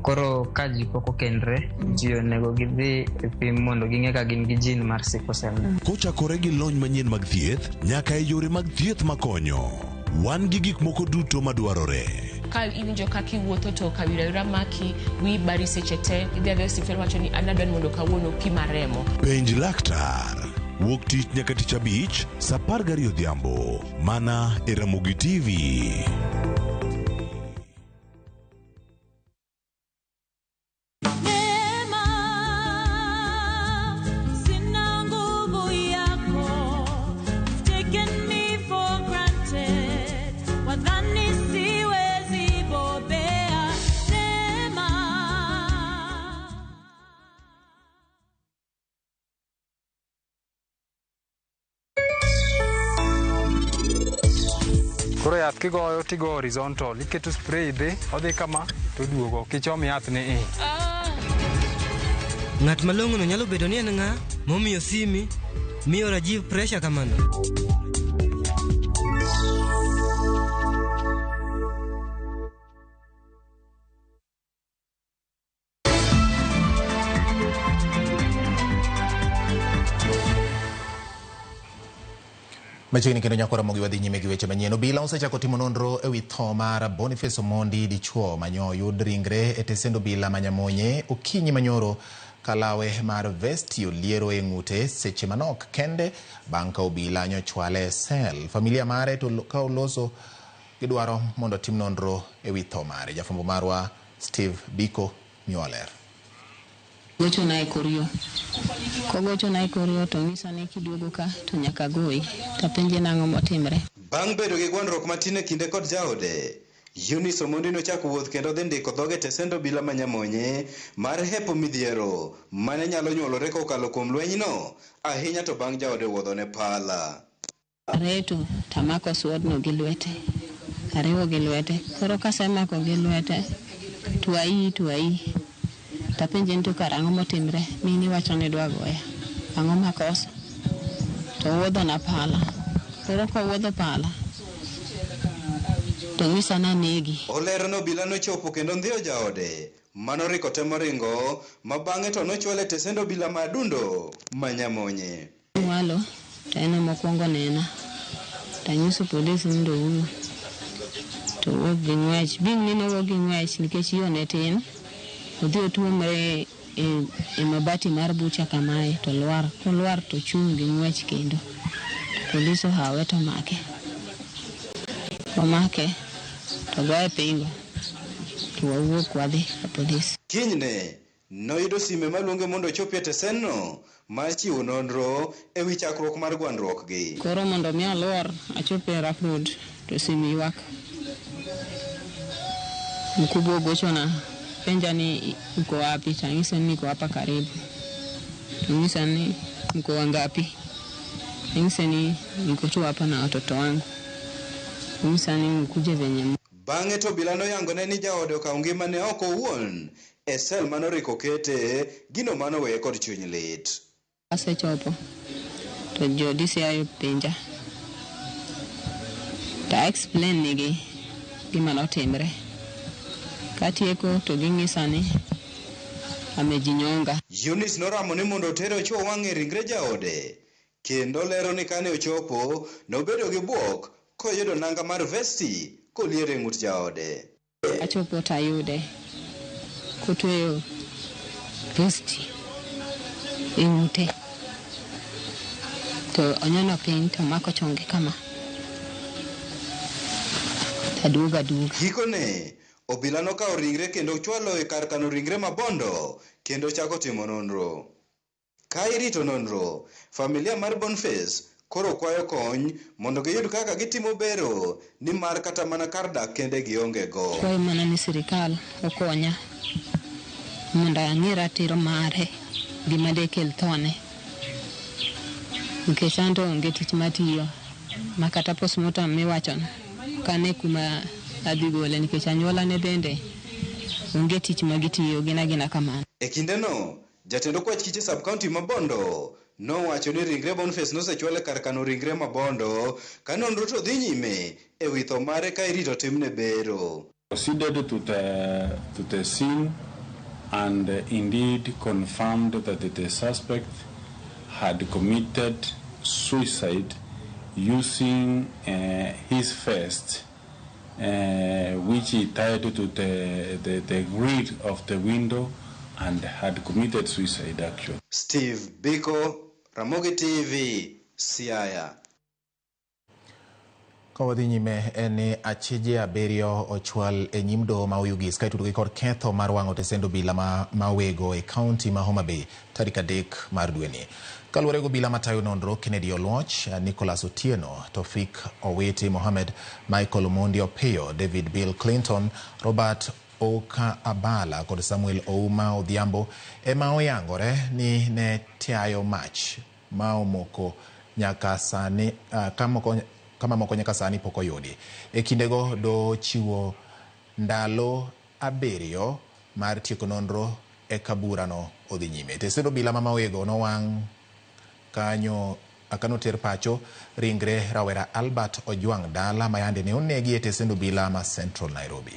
Koro ka ji pok okendre, ji onego gidhi e pim mondo ging'e ka gin gi jin mar sickle cell. Kochakore gi lony manyien mag thieth, nyaka e yore mag thieth makonyo. Wan gi gik moko duto madwarore. Ka iwinjo kaki wuotho to kawira maki wi bari seche te idhi adhi osiptal wacho ni anadwani mondo kawuono pima remo. Penj laktar. Wuok tich nyaka tich abich, saa 12 odhiambo. Mana e Ramogi TV. Koro yath kigoyo tigo horizontal, iketo spray idhi, odhi kama, to duogo, kichom yath ni i. Ng'at malong'o no nyalo bedo ni en ng'a, momiyo simi, miyo Rajiv pressure kamano. Machiegni kendo Nyakora Mogi wadhi nyime gi weche manyien. Obila osechako timo nonro ewi tho mar Boniface Omondi dichuo manyo yud ringre e tesend obila Manyamonye okinyi manyoro kalawe mar vesti oliero e ng'ute seche manok kende bang' ka obila nyochwale sel. Familia mare to ka oloso gidwaro mondo tim nonro ewi tho mare. Jafwambo marwa Steve Biko Mioler. Gocho na ekorio. Kogocho na ekorio to ng'iso ni kiduogo ka to nyaka goyi. Tapenje nang'o motimre. Bang' bedo gi gwandruok matin e kinde kod jaode, Eunice Omondi nochako wuoth kendo dhi ndiko dhoge tesend obila Manyamonye mar hepo midhiero mane nyalo nyuolore kokalo kuom lwenyno, ahinya to bang' jaode wuodhone pala. Reto tamako swordno gi lwete. Ariwo gi lwete. Koro kasemako gi lwete, tuai. Tapenje nito karang'o motimre, mini wacho ni dwa goya. Ang'o makosa? To wuodho na pala. Koro ka wuodho pala, to ng'isa na negi. Olero no obila nochopo kendo ndhiyo jaode, manoriko temo ringo, ma bang'e to nochwale tesend obila madundo Manyamonye. Walo, to eno mokwongo nena. Tanyiso polisi mondo owuo. to wuok gi ng'wech. Bing ni nowuok gi ng'wech nikech yo ne tin. Odhi otuomre e mabati mar bucha kamae to lwar. Kolwar to chung' gi ng'wech kendo. Polis ohawe to make. Omake to goye pingo. To wawuok wadhi ka polis. Kinyne noyudo sime maluonge mondo ochopie tesenno mar chiwo nonro e wi chakruok mar gwandruok gi. Koro mondo mi alwar achope Rough Road to simi ywak. Mkubwa gochona penja ni uko wapi? Tangisa ni niko hapa karibu. Tangisa ni mko wangapi? Tangisa ni niko tu hapa na watoto wangu. Tangisa ni mkuje venye. Bang'e to obila noyangone ni jaode okawo ngimane ok owuon e sel manoriko kete gino manoweye kod chuny lit. Asechopo to jo DCI penja ta explain nigi gima notimre. Katieko to ging'isa ni amejinyonga. Eunice noramo ni mondo otere ochuo wang'e ringre jaode kendo lero ni kane ochopo nobedo gi buok koyudo nanga mar vesti koliere ng'ut jaode. Achopo tayude kotweyo vesti e ng'ute to onyono piny to mako chonge kama aduoga. Gikone obila nokawo ringre kendo chwalo e kar kano ringre mabondo kendo chako timo nonro. Ka irito nonro, familia mar Boniface koro kwayo kony mondo giyud kaka gitimo bero ni mar kata mana kar dak kende gionge go. Kwayo mana ni sirikal okonya mondo ang'e ratiro mare gima dekel thone. Nikech anto onge tich matiyo ma kata postmortem miwachono kane kuma adhi gole nikech anyuola ne bende onge tich magitiyo gina kamano. E kindeno jatend okwach kiche sub county Mabondo nowacho ni ringre Boniface nosechwale kar kano ringre Mabondo ka nonro to dhi nyime e wi tho mare ka irito timne bero. Proceeded to the scene and indeed confirmed that the suspect had committed suicide using his vest, which he tied to the grill of the window and had committed suicide actually. Steve Biko, Ramogi TV, Siaya. Kawadhi nyime eni achije abirio ochwal e nyim doho ma Oyugis ka itudo gi kod ketho mar wang'o tesend obila ma wego e kaunti ma Homa Bay tarik 3 mar dweni. Kaluwore gi obila matayo nonro Kennedy Oluoch, Nicholas Otieno, Tofik Owiti Mohamed, Michael Omondi Opiyo, David Bill Clinton, Robert Oka Abala kod Samuel Ouma Odhiambo ema oyangore ni ne tiayo mach ma omoko nyaka sani kama moko nyaka sani pok oyudi. E kindego do chiwo ndalo 7 mar tieko nonro e kaburano odhi nyime. Tesend obila ma mawego nowang' kanyo akanoter pacho ringre rawera Albert Ojwang Dala mayande ne onegi e tesend obila ma Central Nairobi.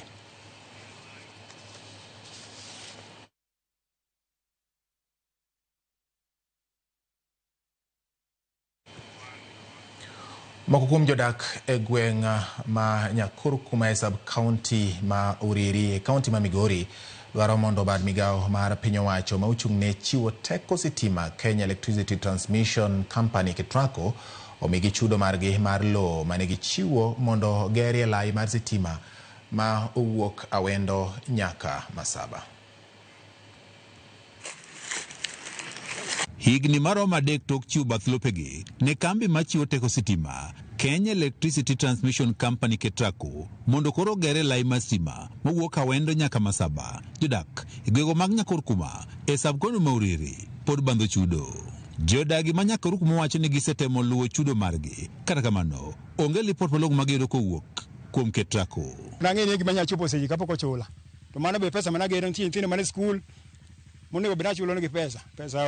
Moko kuom jodak e gweng' ma Nyakurkuma e sub-county ma Uriri e kaunti ma Migori dwaro mondo bad migawo mar piny owacho ma ochung'ne chiwo teko sitima Kenya Electricity Transmission Company KETRACO omigi chudo margi mar lowo mane gichiwo mondo gerie lai mar sitima ma owuok Awendo nyaka Masaba. Higni maromo 3 tok chiwo bath lopegi ne kambi machiwo teko sitima Kenya Electricity Transmission Company KETRACO mondo koro gere lai mar stima mowuok Awendo nyaka Masaba. Jodak e gwego mag Nyakurkuma e sub-county ma Uriri pod bandho chudo. Jodagi ma Nyakurkuma wacho ni gisetemo luwo chudo margi, kata kamano onge lipot malong'o magiyudo kowuok kuom KETRACO. Nang'eni gima nyachopo seji kapok ochula. To mano be pesa managero nyithindo mane skul monego bina chulo negi pesa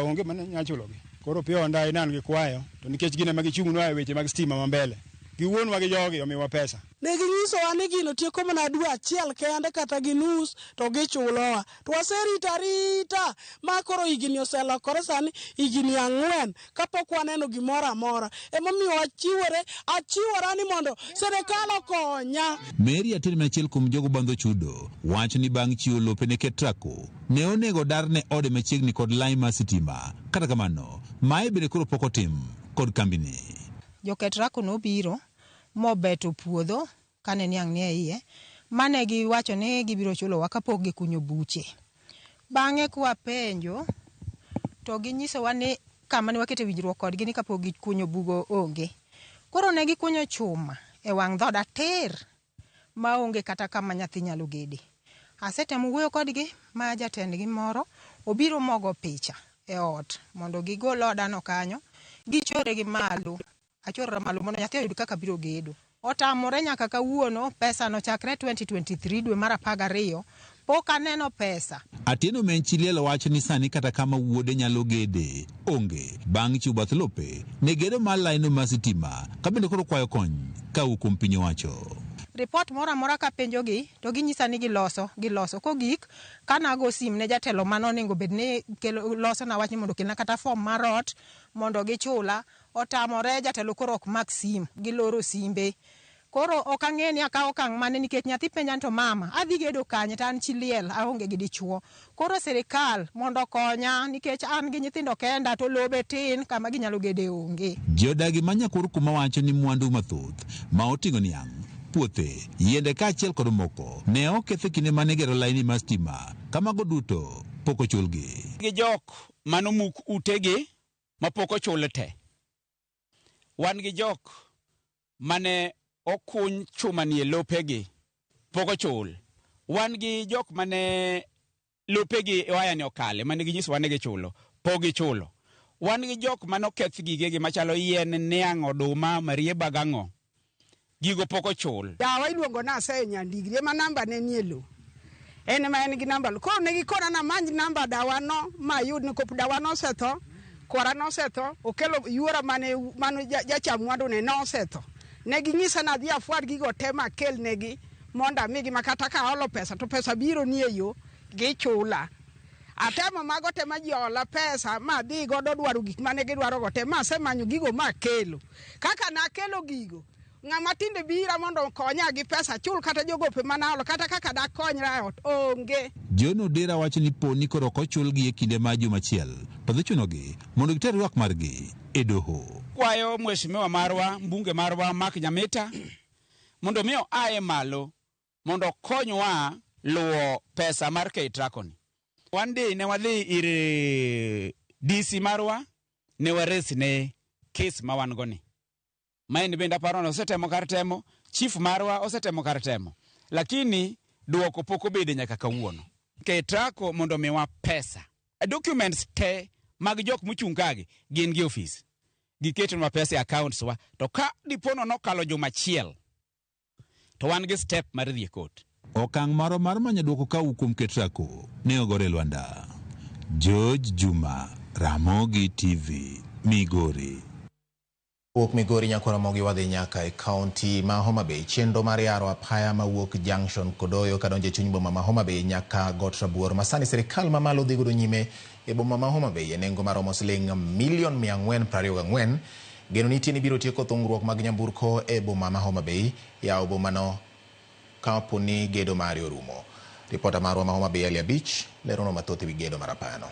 onge mane nyachulogi. Koro pio ndai nan gi kwayo to nikech gine magi chung'nwa e weche mag stima mambele. giwuonwa gi jogi omiwa pesa. Ne ginyisowa ni gino tieko mana dwe achiel kende kata gi nus to gichulowa. To waserito arita ma koro higni oselokore sani higni 4 kapok waneno gimoro amora. Emomiyo achiwora ni mondo sirikal okonya. Mary Atin, achiel kuom jogo bandho chudo, wacho ni bang' chiwo lope ne KETRACO ne onego darne ode machiegni kod lai mar sitima. Kata kamano, mae bende koro pok otim kod kambini. Jo KETRACO nobiro mobeto puodho kane niang' nie iye mane giwacho ni gibiro chulowa kapok gikunyo buche. Bang'e kwa penjo to ginyisowa ni kama ne wakete winjruok kodgi ni kapok gikunyo bugo onge. Koro ne gikunyo chuma e wang' dhod atir ma onge kata kama nyathi nyalo gede. Asetemo wuoyo kodgi ma jatendgi moro obiro mogo picha e ot mondo gigol odano kanyo gichore gi malo. Achorra malo mondo nyathi oyud kaka biro gedo. Otamore nyaka kawuono pesa no chakre 2023 dwe mar 12 pok aneno pesa. Atieno Menchilielo wacho ni sani kata kama wuode nyalo gede onge bang' chiwo bath lope ne gedo mar laino mar sitima ka bende koro kwayo kony kawuok kuom piny owacho. Report mora mora ka penjogi to ginyisa ni giloso kogik kana go sim ne jatelo manonego bedni loso na wach ni mondo kelna kata form mar ot mondo gichula. Otamore jatelo koro ok mak sim giloro simbe. Koro ok ang'eni akawo okang' mane nikech nyathi penja to mama adhi gedo kanye to an chi liel aonge gi dichuo. Koro sirikal mondo konya nikech an gi nyithindo kenda to lobe tin kama ginyalo gede onge. Jodagi Manyakuru kuma wacho ni mwandu mathoth ma oting'o niang', puothe, yiende kaachiel kod moko ne oketho kinde mane gero laini mar stima kamago duto pok ochulgi. Gi jok manomuk utegi mapok ochul te. Wan gi jok mane okuny chuma nie lopegi pok ochul. Wan gi jok mane lopegi waya ne okale mane ginyiso wane gichulo pok gichulo. Wan gi jok mane oketh gigegi machalo yien, niang', oduma, marieba gang'o. Gigo pok ochul. Dawa iluongo na ase nyandigri ema namba ne nie lo. En ma en gi namba. Koro ne gikona na manj namba dawa no mayud ni kop dawa no setho. Kwara no setho okelo yuora mane jacham mwandu ne no setho. Ne ginyisa na dhi afuad gigo tema kel negi monda migi makata ka olo pesa to pesa biro nie yo gichula. Atemo mago tema jola pesa ma dhi godo dwaro gik mane gidwaro go tema semanyo gigo ma kelo. Kaka na kelo gigo ng'ama tinde bira mondo konya gi pesa chul kata jogope manalo kata kaka da konyra ot onge. John Odera wacho ni poni koro kochulgi e kinde ma juma achiel to dhi chunogi mondo giter ywak margi e doho. Kwayo mheshimiwa marwa mbunge marwa Mark Nyamita mondo miyo aye malo mondo konywa luwo pesa mar KETRACO ni. Wandi ne wadhi ir DC marwa ne waresi ne case ma wan goni. Maeni benda paro osetemo kar temo, chief marwa osetemo kar temo. Lakini duoko poko bede nyaka kawuono. KETRACO mondo miwa pesa. Documents te mag jok mochung' kagi gin gi office. Giketonwa pesa e accounts wa to ka dipono nokalo juma achiel to wan gi step mar dhi e court. Okang' maro mar manyo duoko kawuok kuom KETRACO ne ogore Lwanda. George Juma, Ramogi TV, Migori. Wuok Migori nyakora mogi wadhi nyaka e kaunti ma Homa Bay. Chenro mar yaro apaya ma wuok junction Kodoyo kadonje chuny boma ma Homa Bay nyaka Got Rabuor. Masani sirikal mamalo dhi godo nyime e boma ma Homa Bay e nengo maromo siling $424 geno ni tieni biro tieko thungruok mag nyamburko e boma ma Homa Bay yawo boma no kampuni gedo mari orumo. Ripota marwa ma Homa Bay Elia Beach lerono mathoth wi gedo mar apaya no.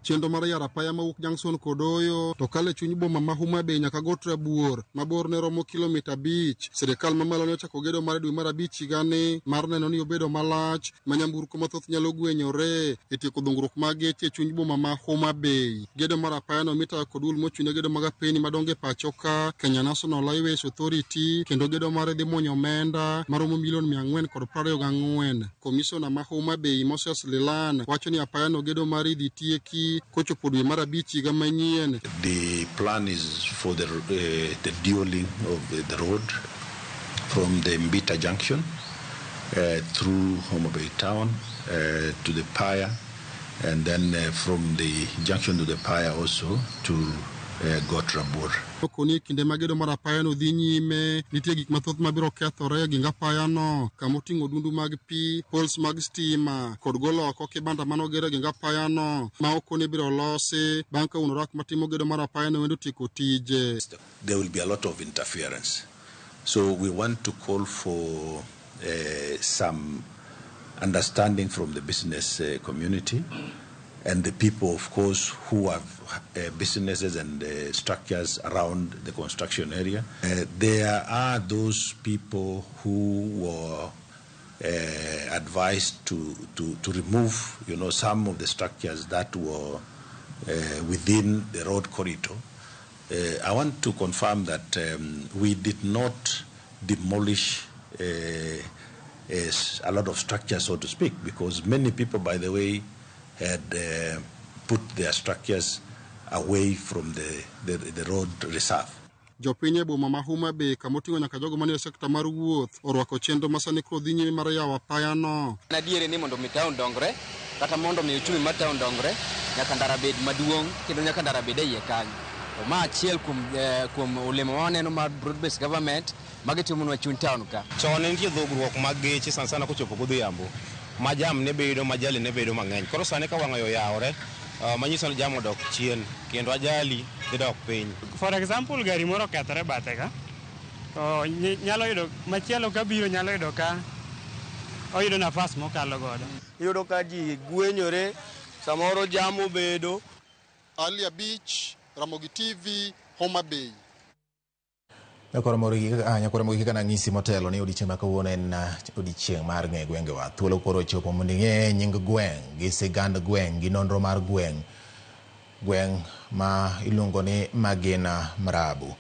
Chenro mar yaro apaya mawuok junction Kodoyo to kale chuny boma ma Homa Bay nyaka Got Rabuor mabor ne romo kilomita 5. Sirikal mamalo ne ochako gedo mar dwe mar 5 higani mar neno ni obedo malach ma nyamburko mathoth nyalo gwenyore e tieko dhungruok mag geche e chuny boma ma Homa Bay. Gedo mar apaya no mita kodul mochune gedo mag apeni madonge pacho ka Kenya National Highways Authority kendo gedo mar dhi monyo omenda maromo $424. Commissioner ma Homa Bay Moses Lelan wacho ni apaya no gedo mar dhi tieki The plan is for the dualing of the road from the Mbita junction through Homa Bay town to the Paya, and then from the junction to the Paya also to Got Rabur. Koni kinde magedo mar apaya no dhi nyime, nitie gik mathoth mabiro kethore gi apaya no, kama oting'o odundu mag pi, poles mag stima kod golo oko kibanda manogero gi apaya no ma okoni biro losi bang' ka unorak matimo gedo mar apaya no wendo tieko tije. There will be a lot of interference. So we want to call for some understanding from the business community and the people, of course, who have businesses and structures around the construction area. There are those people who were advised to remove, some of the structures that were within the road corridor. I want to confirm that we did not demolish a lot of structures, so to speak, because many people, by the way, had put their structures away from the road reserve. Jopiny e boma ma Homa Bay kama oting'o nyaka jogo manie sekta mar wuoth orwako chenro masani koro dhi nyime mar yawo apaya no. Adiere ni mondo mi taon dongre kata mondo mi uchumi mar taon dongre nyaka ndara bed maduong' kendo nyaka ndara bed e iye kanyo. Ma achiel kuom olemo ma waneno mar broad based government magitimonwa chuny taon ka. Chon nitie dhugruok mag geche sana kochopo godhiambo ma jam ne bedo ma jali ne bedo mang'eny. Koro sani ka wang'ayo yawore manyiso ni jam odok chien kendo ajali dhi dok piny. For example, gari moro kethore bathe ka to nyalo yudo machielo kabiro nyalo yudo ka oyudo nafas mokalo godo. Yudo ka ji gwenyore samoro jam obedo. Alia Beach, Ramogi TV, Homa Bay. Nyakoro mogi kana ng'isi motelo ni odiochieng' ma kawuono en odiochieng' mar ng'e gwengewa. Thuolo koro chopo mondo ing'e nying gweng' gi sigand gweng' gi nonro mar gweng' ma iluongo ni Magina Mrabu.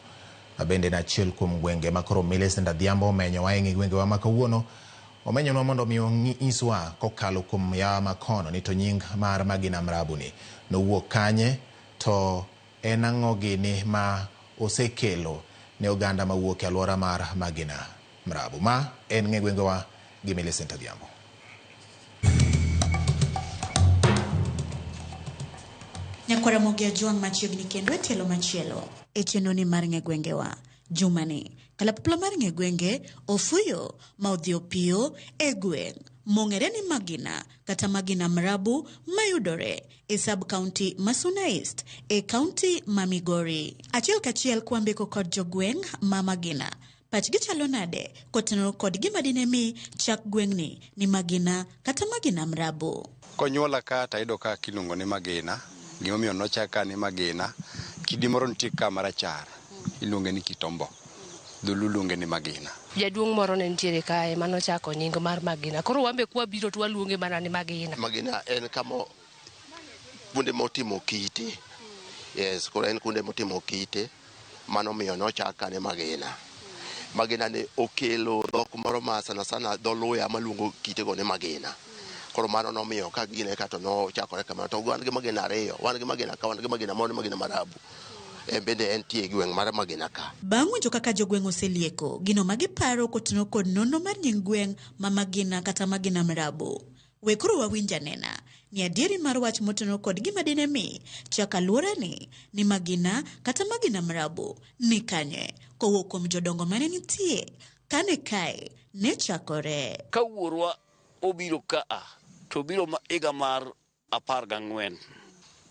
Bende en achiel kuom gwenge ma koro Millicent Adhiambo omenyowa e ng'e gwengewa ma kawuono. Omenyowa mondo mi onyiswa kokalo kuom yawa makono ni to nying mar Magina Mrabu ni nowuok kanye to en ang'o gini ma osekelo ne oganda mawuok e alwora mar Magina Mrabu. Ma en ng'e gwengewa gi Millicent Adhiambo. Nyakwara Mogi Ajwang' machiegni kendo e tielo machielo e chenro ni mar ng'e gwengewa jumani. Kalapapla mar ng'e gwenge ofuyo ma odhi opiyo e gweng' mong'ere ni Magina kata Magina Mrabu mayudore e sub-county ma Suna East e county ma Migori. Achiel kachiel kwambiko kod jogweng' ma Magina. Pachgi chalo nade kotenore kod gima dine mi chak gweng'ni ni Magina kata Magina Mrabu. Konyuola ka tayudo ka kilungo ni Magina, gimomiyo nochaka ni Magina, kidi moro nitie ka marachar iluonge ni Kitombo. Dhulu luonge ni Magina. Jaduong' moro ne nitiere kae manochako nying mar Magina. Koro wambe kwa biro to waluonge mana ni Magina. Magina en kama kuonde motimo kite. Yes, koro en kuonde motimo kite mano miyo nochaka ni Magina. Magina ne okelo dhok moro ma sana dholuya maluongo kite go ni Magina. Koro mano nomiyo ka gine kato nochakore kamano. To wan gi Magina ariyo, wan gi Magina ka, wan gi Magina moro, Magina Mrabu. Bende en tie gweng' mar Magina ka. Bang' winjo kaka jogweng' oselieko gino magiparo kotenore kod nono mar nying gweng' ma Magina kata Magina Mrabu. We koro wawinja nena ni adieri mar wach motenore kod gima dine mi chaka luora ni Magina kata Magina Mrabu ni kanye kowuok kuom jodongo mane nitie kane kae ne chakore. Ka wuorwa obiro ka to biro higa mar 14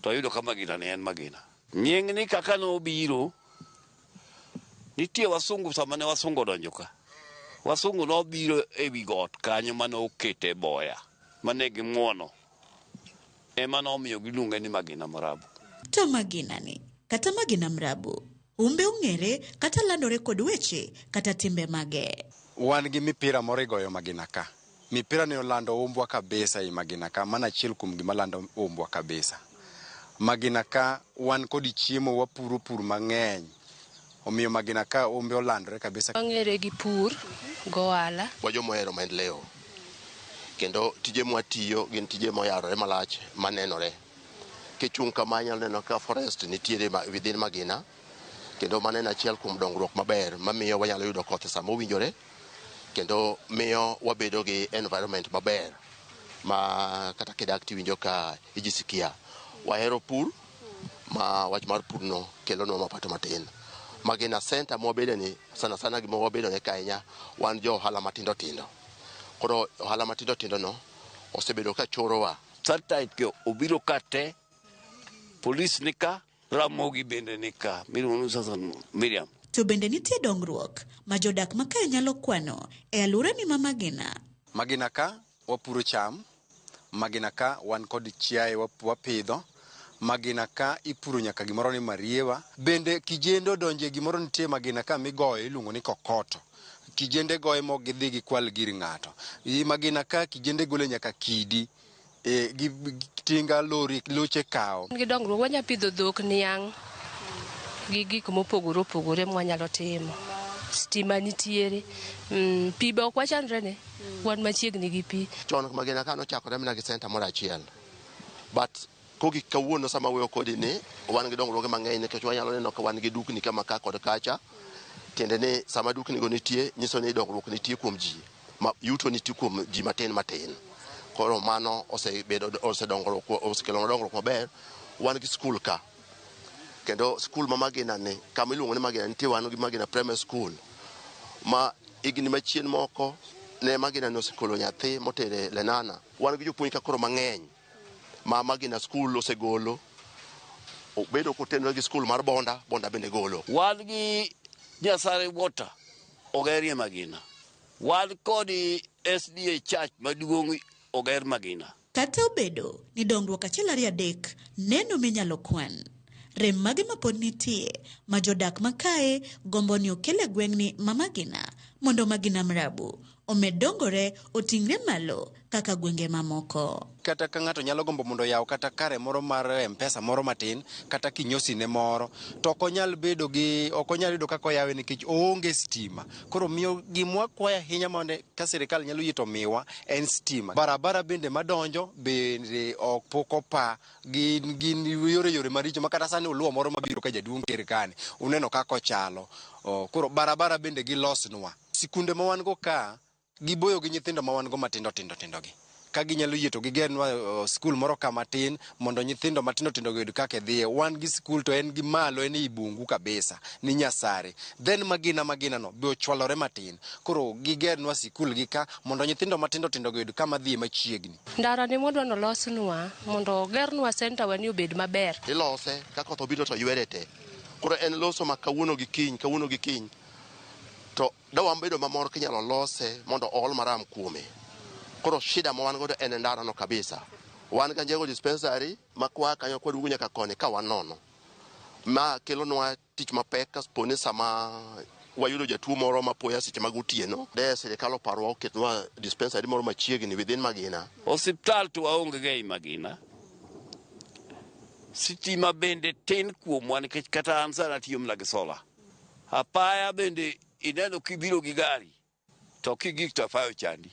to yudo ka Magina ne en Magina. Nying ni kaka no biro nitie wasungu sama ne wasungu donjo ka. Wasungu no biro e wi got kanyo mane okete boya mane gimuono ema nomiyo giluonge ni Magina Mrabu. To Magina ni kata Magina Mrabu umbe ung'ere kata landore kod weche kata timbe mage. Wan gi mipira moro igoyo Magina ka. Mipira ni olando umbwa kabisa i Magina ka, mana achiel kuom gima lando umbwa kabisa. Magina ka wan kodi chiemo wapuro pur mang'eny. Omiyo Magina ka umbe olandore kabisa. Wang'ere gi pur, goala. Wajomohero maendeleo. Kendo tije mwatiyo gin tije moyarore malach manenore. Kichung' kama nyalo neno ka forest nitiere within Magina. Kendo maneno achiel kuom dongruok maber mamiyo wanyalo yudo koth sama owinjore. Kendo miyo wabedo gi environment maber ma kata kidak tiwinjo ka ijisikia. Wahero pur ma wach mar purno kelo no mapato matin. Magina center mobede ni sana sana gimo wabedo ne Kenya wan jo ohala matindo tindo. Koro ohala matindo tindo no osebedo ka chorowa. Satellite ke obiro kate polis nika Ramogi bende nika miruonu sasa Miriam. To bende nitie dongruok ma jodak ma kae nyalo kwano e alura ni Magina. Magina ka wapuro cham, Magina ka wan kod chiaye wapidho, Magina ka ipuro nyaka gimoro ni mariewa, bende kijendo donje gimoro nitie Magina ka migoyo iluongo ni kokoto. Kijende goye mo gidhi gikwal gir ng'ato. Magina ka kijende gole nyaka kidi. Tinga lori loche kao. Gidongruok wanya pidho dhok niang' gi gik mopogore opogore mwanyalo timo. Stima nitiere, pi be ok wachandre ne, wan machiegni gi pi. Chon Magina ka nochakore mana gi center moro achiel. But kogi kawuono sama weyo kodi ni wan gi dongruok mang'eny nikech wanyalo neno ka wan gi dukni kama ka kod kacha. Tiende ni sama dukni go nitie nyiso ni dongruok nitie kuom ji. Yuto nitie kuom ji matin. Koro mano osedongruok osekelo dongruok maber. Wan gi skul ka. Kendo skul ma Magina ni kama iluongo ni Magina nitie wan gi Magina Primary School. Ma igni machien moko ne Magina no osekolo nyathi motere Lenana. Wan gi jopuonj ka koro mang'eny ma Magina School osegolo. Obedo kotenore gi skul mar Bonda bende golo. Wan gi Nyasare Water ogerie Magina. Wan kodi SDA Church maduong' oger Magina. Kata obedo ni dongruok achiel ariyo adek neno minyalo kwan. Rem mage mapod nitie ma jodak makae gombo ni okele gweng'ni ma Magina mondo Magina Mrabu omed dongore oting're malo kaka gwenge mamoko. Kata ka ng'ato nyalo gombo mondo yaw kata kare moro mar M-Pesa moro matin kata kinyosi ne moro to ok onyal yudo kaka oyawe nikech oonge stima. Koro miyo gimwa kwaya ahinya mondo ka sirikal nyalo yie to miwa en stima. Barabara bende madonjo bende ok pok opa gin yore maricho makata sani uluwo moro mabiro ka jaduong' ker kane uneno kaka ochalo. Koro barabara bende gilosnwa. Sikunde ma wan go ka giboyo gi nyithindo ma wan go matindo gi. Ka ginyalo yie to gigernwa skul moro kama tin mondo nyithindo matindo yud kaka dhiye. Wan gi skul to en gi malo en i bungu kabisa ni Nyasare. Then Magina no be ochwalore matin. Koro gigernwa skul gi ka mondo nyithindo matindo yud kama dhiye machiegni. Ndara ni modwa nolosnwa mondo ogernwa center wani obed maber. Ilose ka koth obiro to ywere te. Koro en loso ma kawuono gi kiny. To dawa bedo mamor kinyalo lose mondo ol maram kuome. Koro shida ma wan godo en ndara no kabisa. Wan ga jego dispensary makwa kanyo kwa dugu nyaka koni ka wanono. Ma kelo nwa tich mapek pone sama wayudo jatuo moro mapoya seche mag otieno. De sirikal oparwa oketnwa dispensary moro machiegni within Magina. Osiptal to waonge ga Magina. Sitima bende tin kuomwa nikech kata an sana tiyo mna gi sola. Apaya bende ineno kibiro gi gari to kigik to apayo chandi.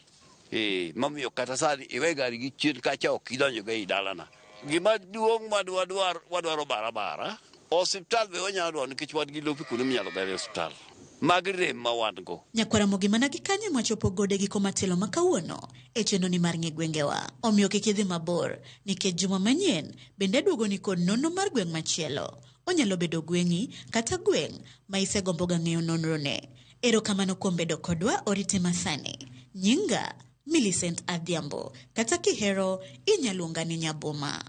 Mamiyo kata sani iwe gari gi chien kacha ok idonjo ga i dalana. Gima duong' wadwaro barabara. Osiptal be wanyalo dwaro nikech wan gi lopi kuno minyalo gare osiptal. Mag rem ma wan go. Nyakwara Mogimana gi kanye mwachopo gode gi komatelo makawuono e chenoni mar ng'e gwengewa. Omiyo kik idhi mabor nikech juma manyien bende duogo ni kod nono mar gweng' machielo. Onyalo bedo gweng'i kata gweng' ma isegombo ga ng'eyo nonro ne. Erokamano kuom bedo kodwa orite masani. Nyinga Millicent Adhiambo kata kihero inyaluonga ni Nyaboma.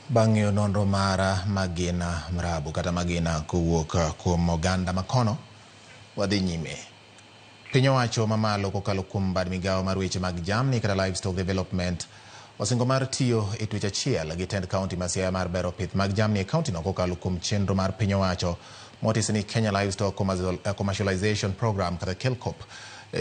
Bang'eyo nonro mara Magina Mrabu kata Magina kowuok kuom oganda makono wadhi nyime. Piny owacho mamalo kokalo kuom bad migawo mar weche mag jamni kata livestock development osingo mar tiyo e twech achiel gi tend county ma Siaya mar bero pith mag jamni e county no kokalo kuom chenro mar piny owacho motis ni Kenya Livestock Commercialization Program kata KELCOP.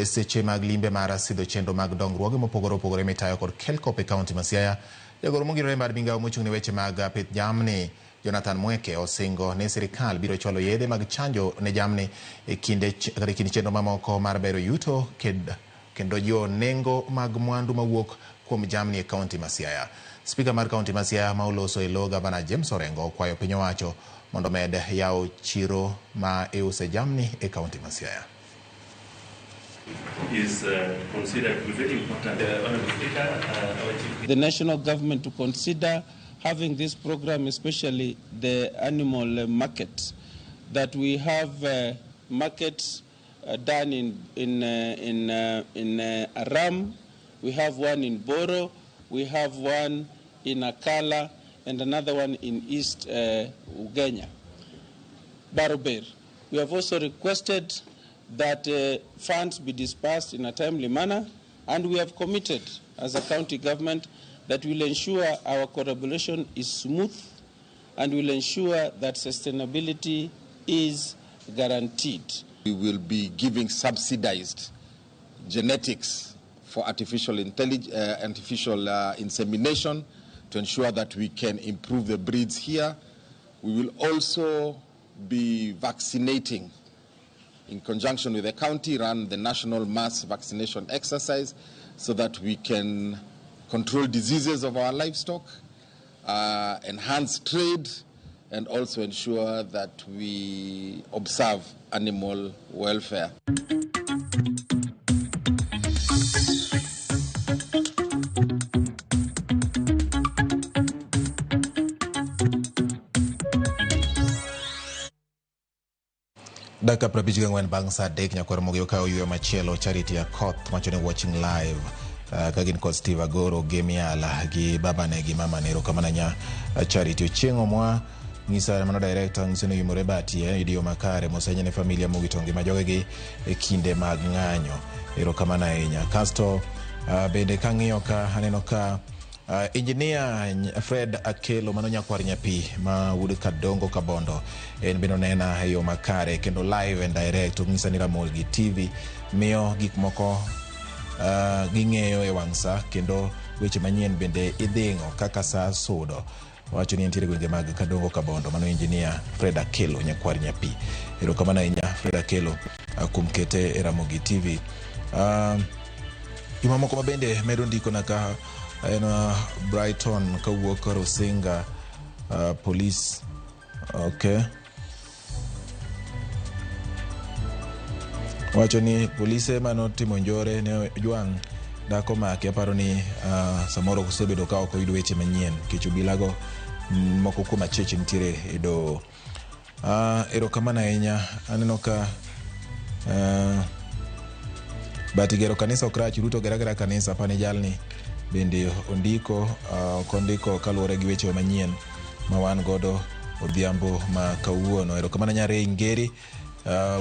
Seche mag limbe mar sidho chenro mag dongruoge mopogore opogore mitayo kod KELCOP e county ma Siaya. Jagoro mongirore mar migawo mochung' ne weche mag pith jamni Jonathan Mweke osingo ne sirikal biro chwalo yedhe mag chanjo ne jamni e kinde chenro mamoko mar bero yuto kendo jo nengo mag mwandu mawuok kuom jamni e kaunti ma Siaya. Spika mar kaunti ma Siaya ma oloso e lo Gavana James Orengo kwayo piny owacho mondo med yawo chiro ma iuse jamni e kaunti ma Siaya. Is considered very important. The national government to consider having this program, especially the animal market, that we have markets done in Aram, we have one in Boro, we have one in Akala, and another one in East Ugenya, Barober. We have also requested that funds be dispersed in a timely manner, and we have committed as a county government that will ensure our collaboration is smooth and will ensure that sustainability is guaranteed. We will be giving subsidized genetics for artificial insemination to ensure that we can improve the breeds here. We will also be vaccinating in conjunction with the county, run the national mass vaccination exercise so that we can control diseases of our livestock, enhance trade, and also ensure that we observe animal welfare. Daka prabich gangwen bang sa dek nyakwar mogyo ka oyuyo machielo Charity Akoth machone watching live kagin kod Steve Agoro Gemiala gi babane gi mamane erokamano nya Charity Ochieng' Omwa ngisa mano director ng'iseno yumore batie idio makare mosenye ne familia mogitongi majogegi e kinde mag ng'anyo erokamano ahinya. Kasto bende kang'iyo ka aneno ka engineer Fred Akelo mano nyakwar nyapi ma wuod Kadongo Kabondo en beno nena e yo makare kendo live and direct ngisa ni Ramogi TV miyo gik moko ging'eyo e wang'sa kendo weche manyien bende idhing'o kaka sa sudo. Wacho ni entiere gwenge mag Kadongo Kabondo mano engineer Fred Akelo nyakwar nyapi erokamano ahinya Fred Akelo kuom kete e Ramogi TV. Gima moko mabende medo ndiko na ka en Brighton kawuok Rosinga police. Okay, wacho ni polise mano timo njore ne jwang' dako make aparo ni samoro kusebedo ka ok oyudo weche manyien kech obilago moko kuom acheche nitiere e do. Erokamano ahinya aneno ka bati gero kanisa okrach Ruto geragera kanisa pane jalni bende ondiko kondiko kaluwore gi weche manyien ma wan godo odhiambo ma kawuono. Erokamano nyare Ngeri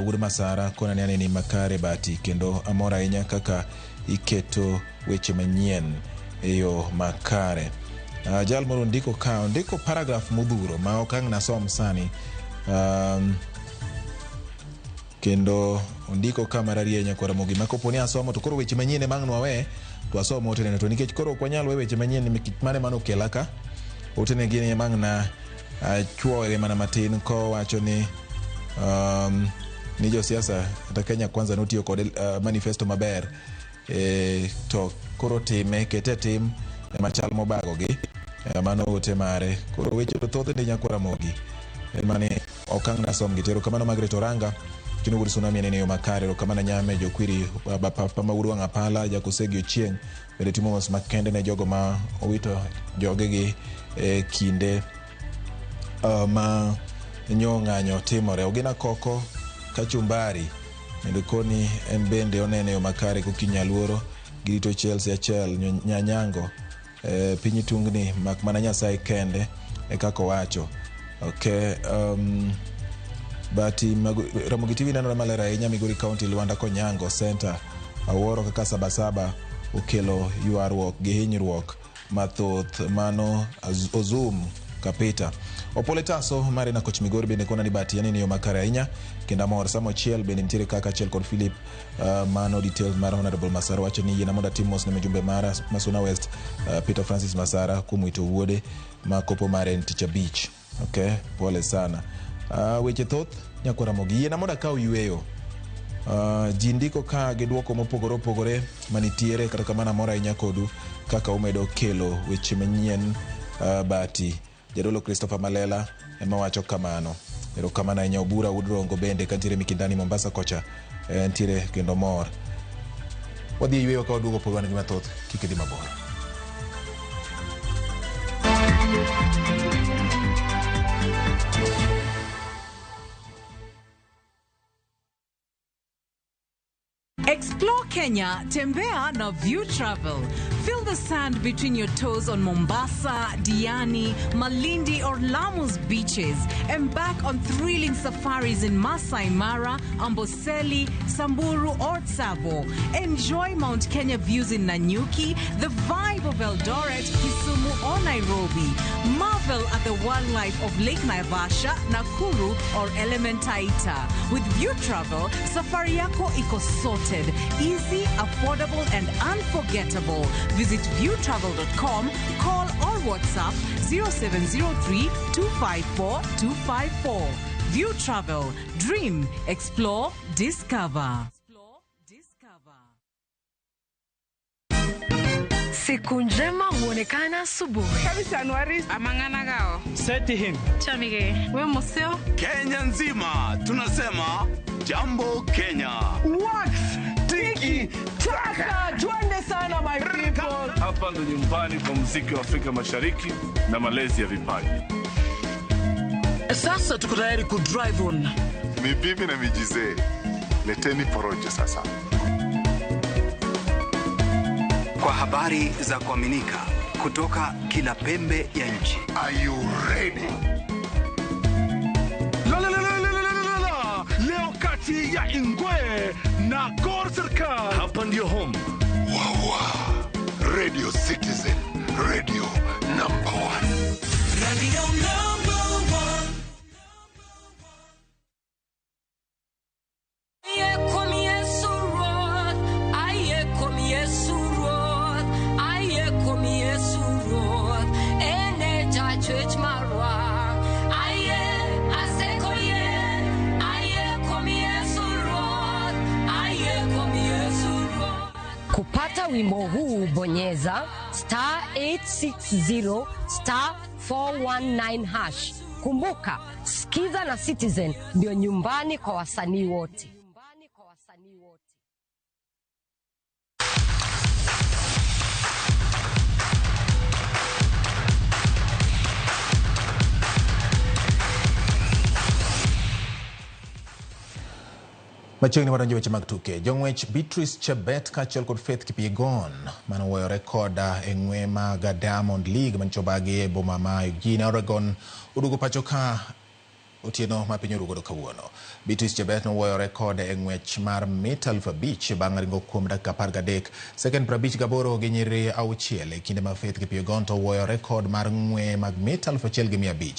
wuod Masara kona ni aneni makare bati kendo amora ahinya kaka iketo weche manyien e yo makare. Jal moro ndiko paragraph modhuro ma okang' nasom sani kendo ondiko kama rarienya kwa Ramogi makoponi asomo to koro weche manyien mang' nwawe to asomo otene to nikech koro kwanyal weche manyien mane mano kelaka otene gini mang' na chwoe mana matin ko wacho ni jo siasa kata Kenya Kwanza notiyo kod manifesto maber to koro time kete tim machal mobago gi mano ote mare koro weche to thoth ndi nyakwa Ramogi mane okang' nasom gi tero kamano Margaret Oranga kino wuod Tsunami nene yo makare erokamano nyame jokwiri bapa ma wuod Wang'apala Jakosegi Ochieng' bende timo mos makende ne jogo ma owito jogegi kinde ma nyo ng'anyo timore. Ogina Koko Kachumbari bende koni en bende onene yo makare kokinyaluoro girito Chelsea achiel Nyanyango piny tungni mak mana Nyasaye kende e kako wacho. Okay, bati Ramogi TV neno malera ahinya Migori County Luanda Konyango Center awuoro kaka Sabasaba okelo ywaruok gi hinyruok mathoth mano Ozum Kapita. Opole Taso mare na coach Migori bende kona ni bati yani yo makare ahinya kenda mor Samuel Chiel bende ntiere kaka Chiel kod Philip mano details mar Honorable Masara wacho ni yena moda timos ne mejumbe mara Masuna West Peter Francis Masara kumwito wuode makopo mare Nticha Beach. Okay, pole sana. Weche thoth nyakwa Ramogi yena moda ka uyweyo jindiko ka giduoko mopogore opogore manitiere kata kamana mora inya kodu kaka umedo kelo weche manyien bati. Jadolo Christopher Malela ema wacho kamano. Erokamano ahinya Obura Udrongo bende kantiere Mikindani Mombasa kocha ntiere kendo mor. Wadhi yweyo ka waduogo pogwan gi mathoth kik idhi mabor. Explore Kenya, tembea na View Travel. Feel the sand between your toes on Mombasa, Diani, Malindi or Lamu's beaches. Embark on thrilling safaris in Masai Mara, Amboseli, Samburu or Tsavo. Enjoy Mount Kenya views in Nanyuki, the vibe of Eldoret, Kisumu or Nairobi. Marvel at the wildlife of Lake Naivasha, Nakuru or Elementaita. With View Travel, safari yako iko sorted, easy, affordable and unforgettable. Visit viewtravel.com, call or WhatsApp 0703-254-254. View Travel. Dream, explore, discover. Siku njema huonekana asubuhi. Kabisa Januari amangana gao. Seti him. Chamige. We museo. Kenya nzima tunasema jambo Kenya. Wax, tiki, taka. Twende sana my people. Hapa ndo nyumbani kwa muziki wa Afrika Mashariki na malezi ya vipaji. Sasa tuko tayari ku drive on. Mibibi na mijize. Leteni porojo sasa. Kwa habari za kuaminika kutoka kila pembe ya nchi. Are you ready? Leo kati ya Ingwe na Gor Serikali. Hapa ndio home. Radio Citizen, radio number 1. Radio number 1. Kupata wimbo huu bonyeza *860 *419#. Kumbuka, Skiza na Citizen ndio nyumbani kwa wasanii wote. Machiegni wadonjo weche mag tuke. Jong'wech Beatrice Chebet kaachiel kod Faith Kipyegon manoweyo rekod e ng'we mag Diamond League manchobagi e boma ma Eugene, Oregon oduogo pacho ka otieno ma piny orugo kawuono. Beatrice Chebet noweyo rekod e ng'wech mar mita 5,000 bang' ringo kuom dakika 13 sekend 58 gi nyiri 6 e kinde ma Faith Kipyegon to oweyo rekod mar ng'we mag mita 1,500.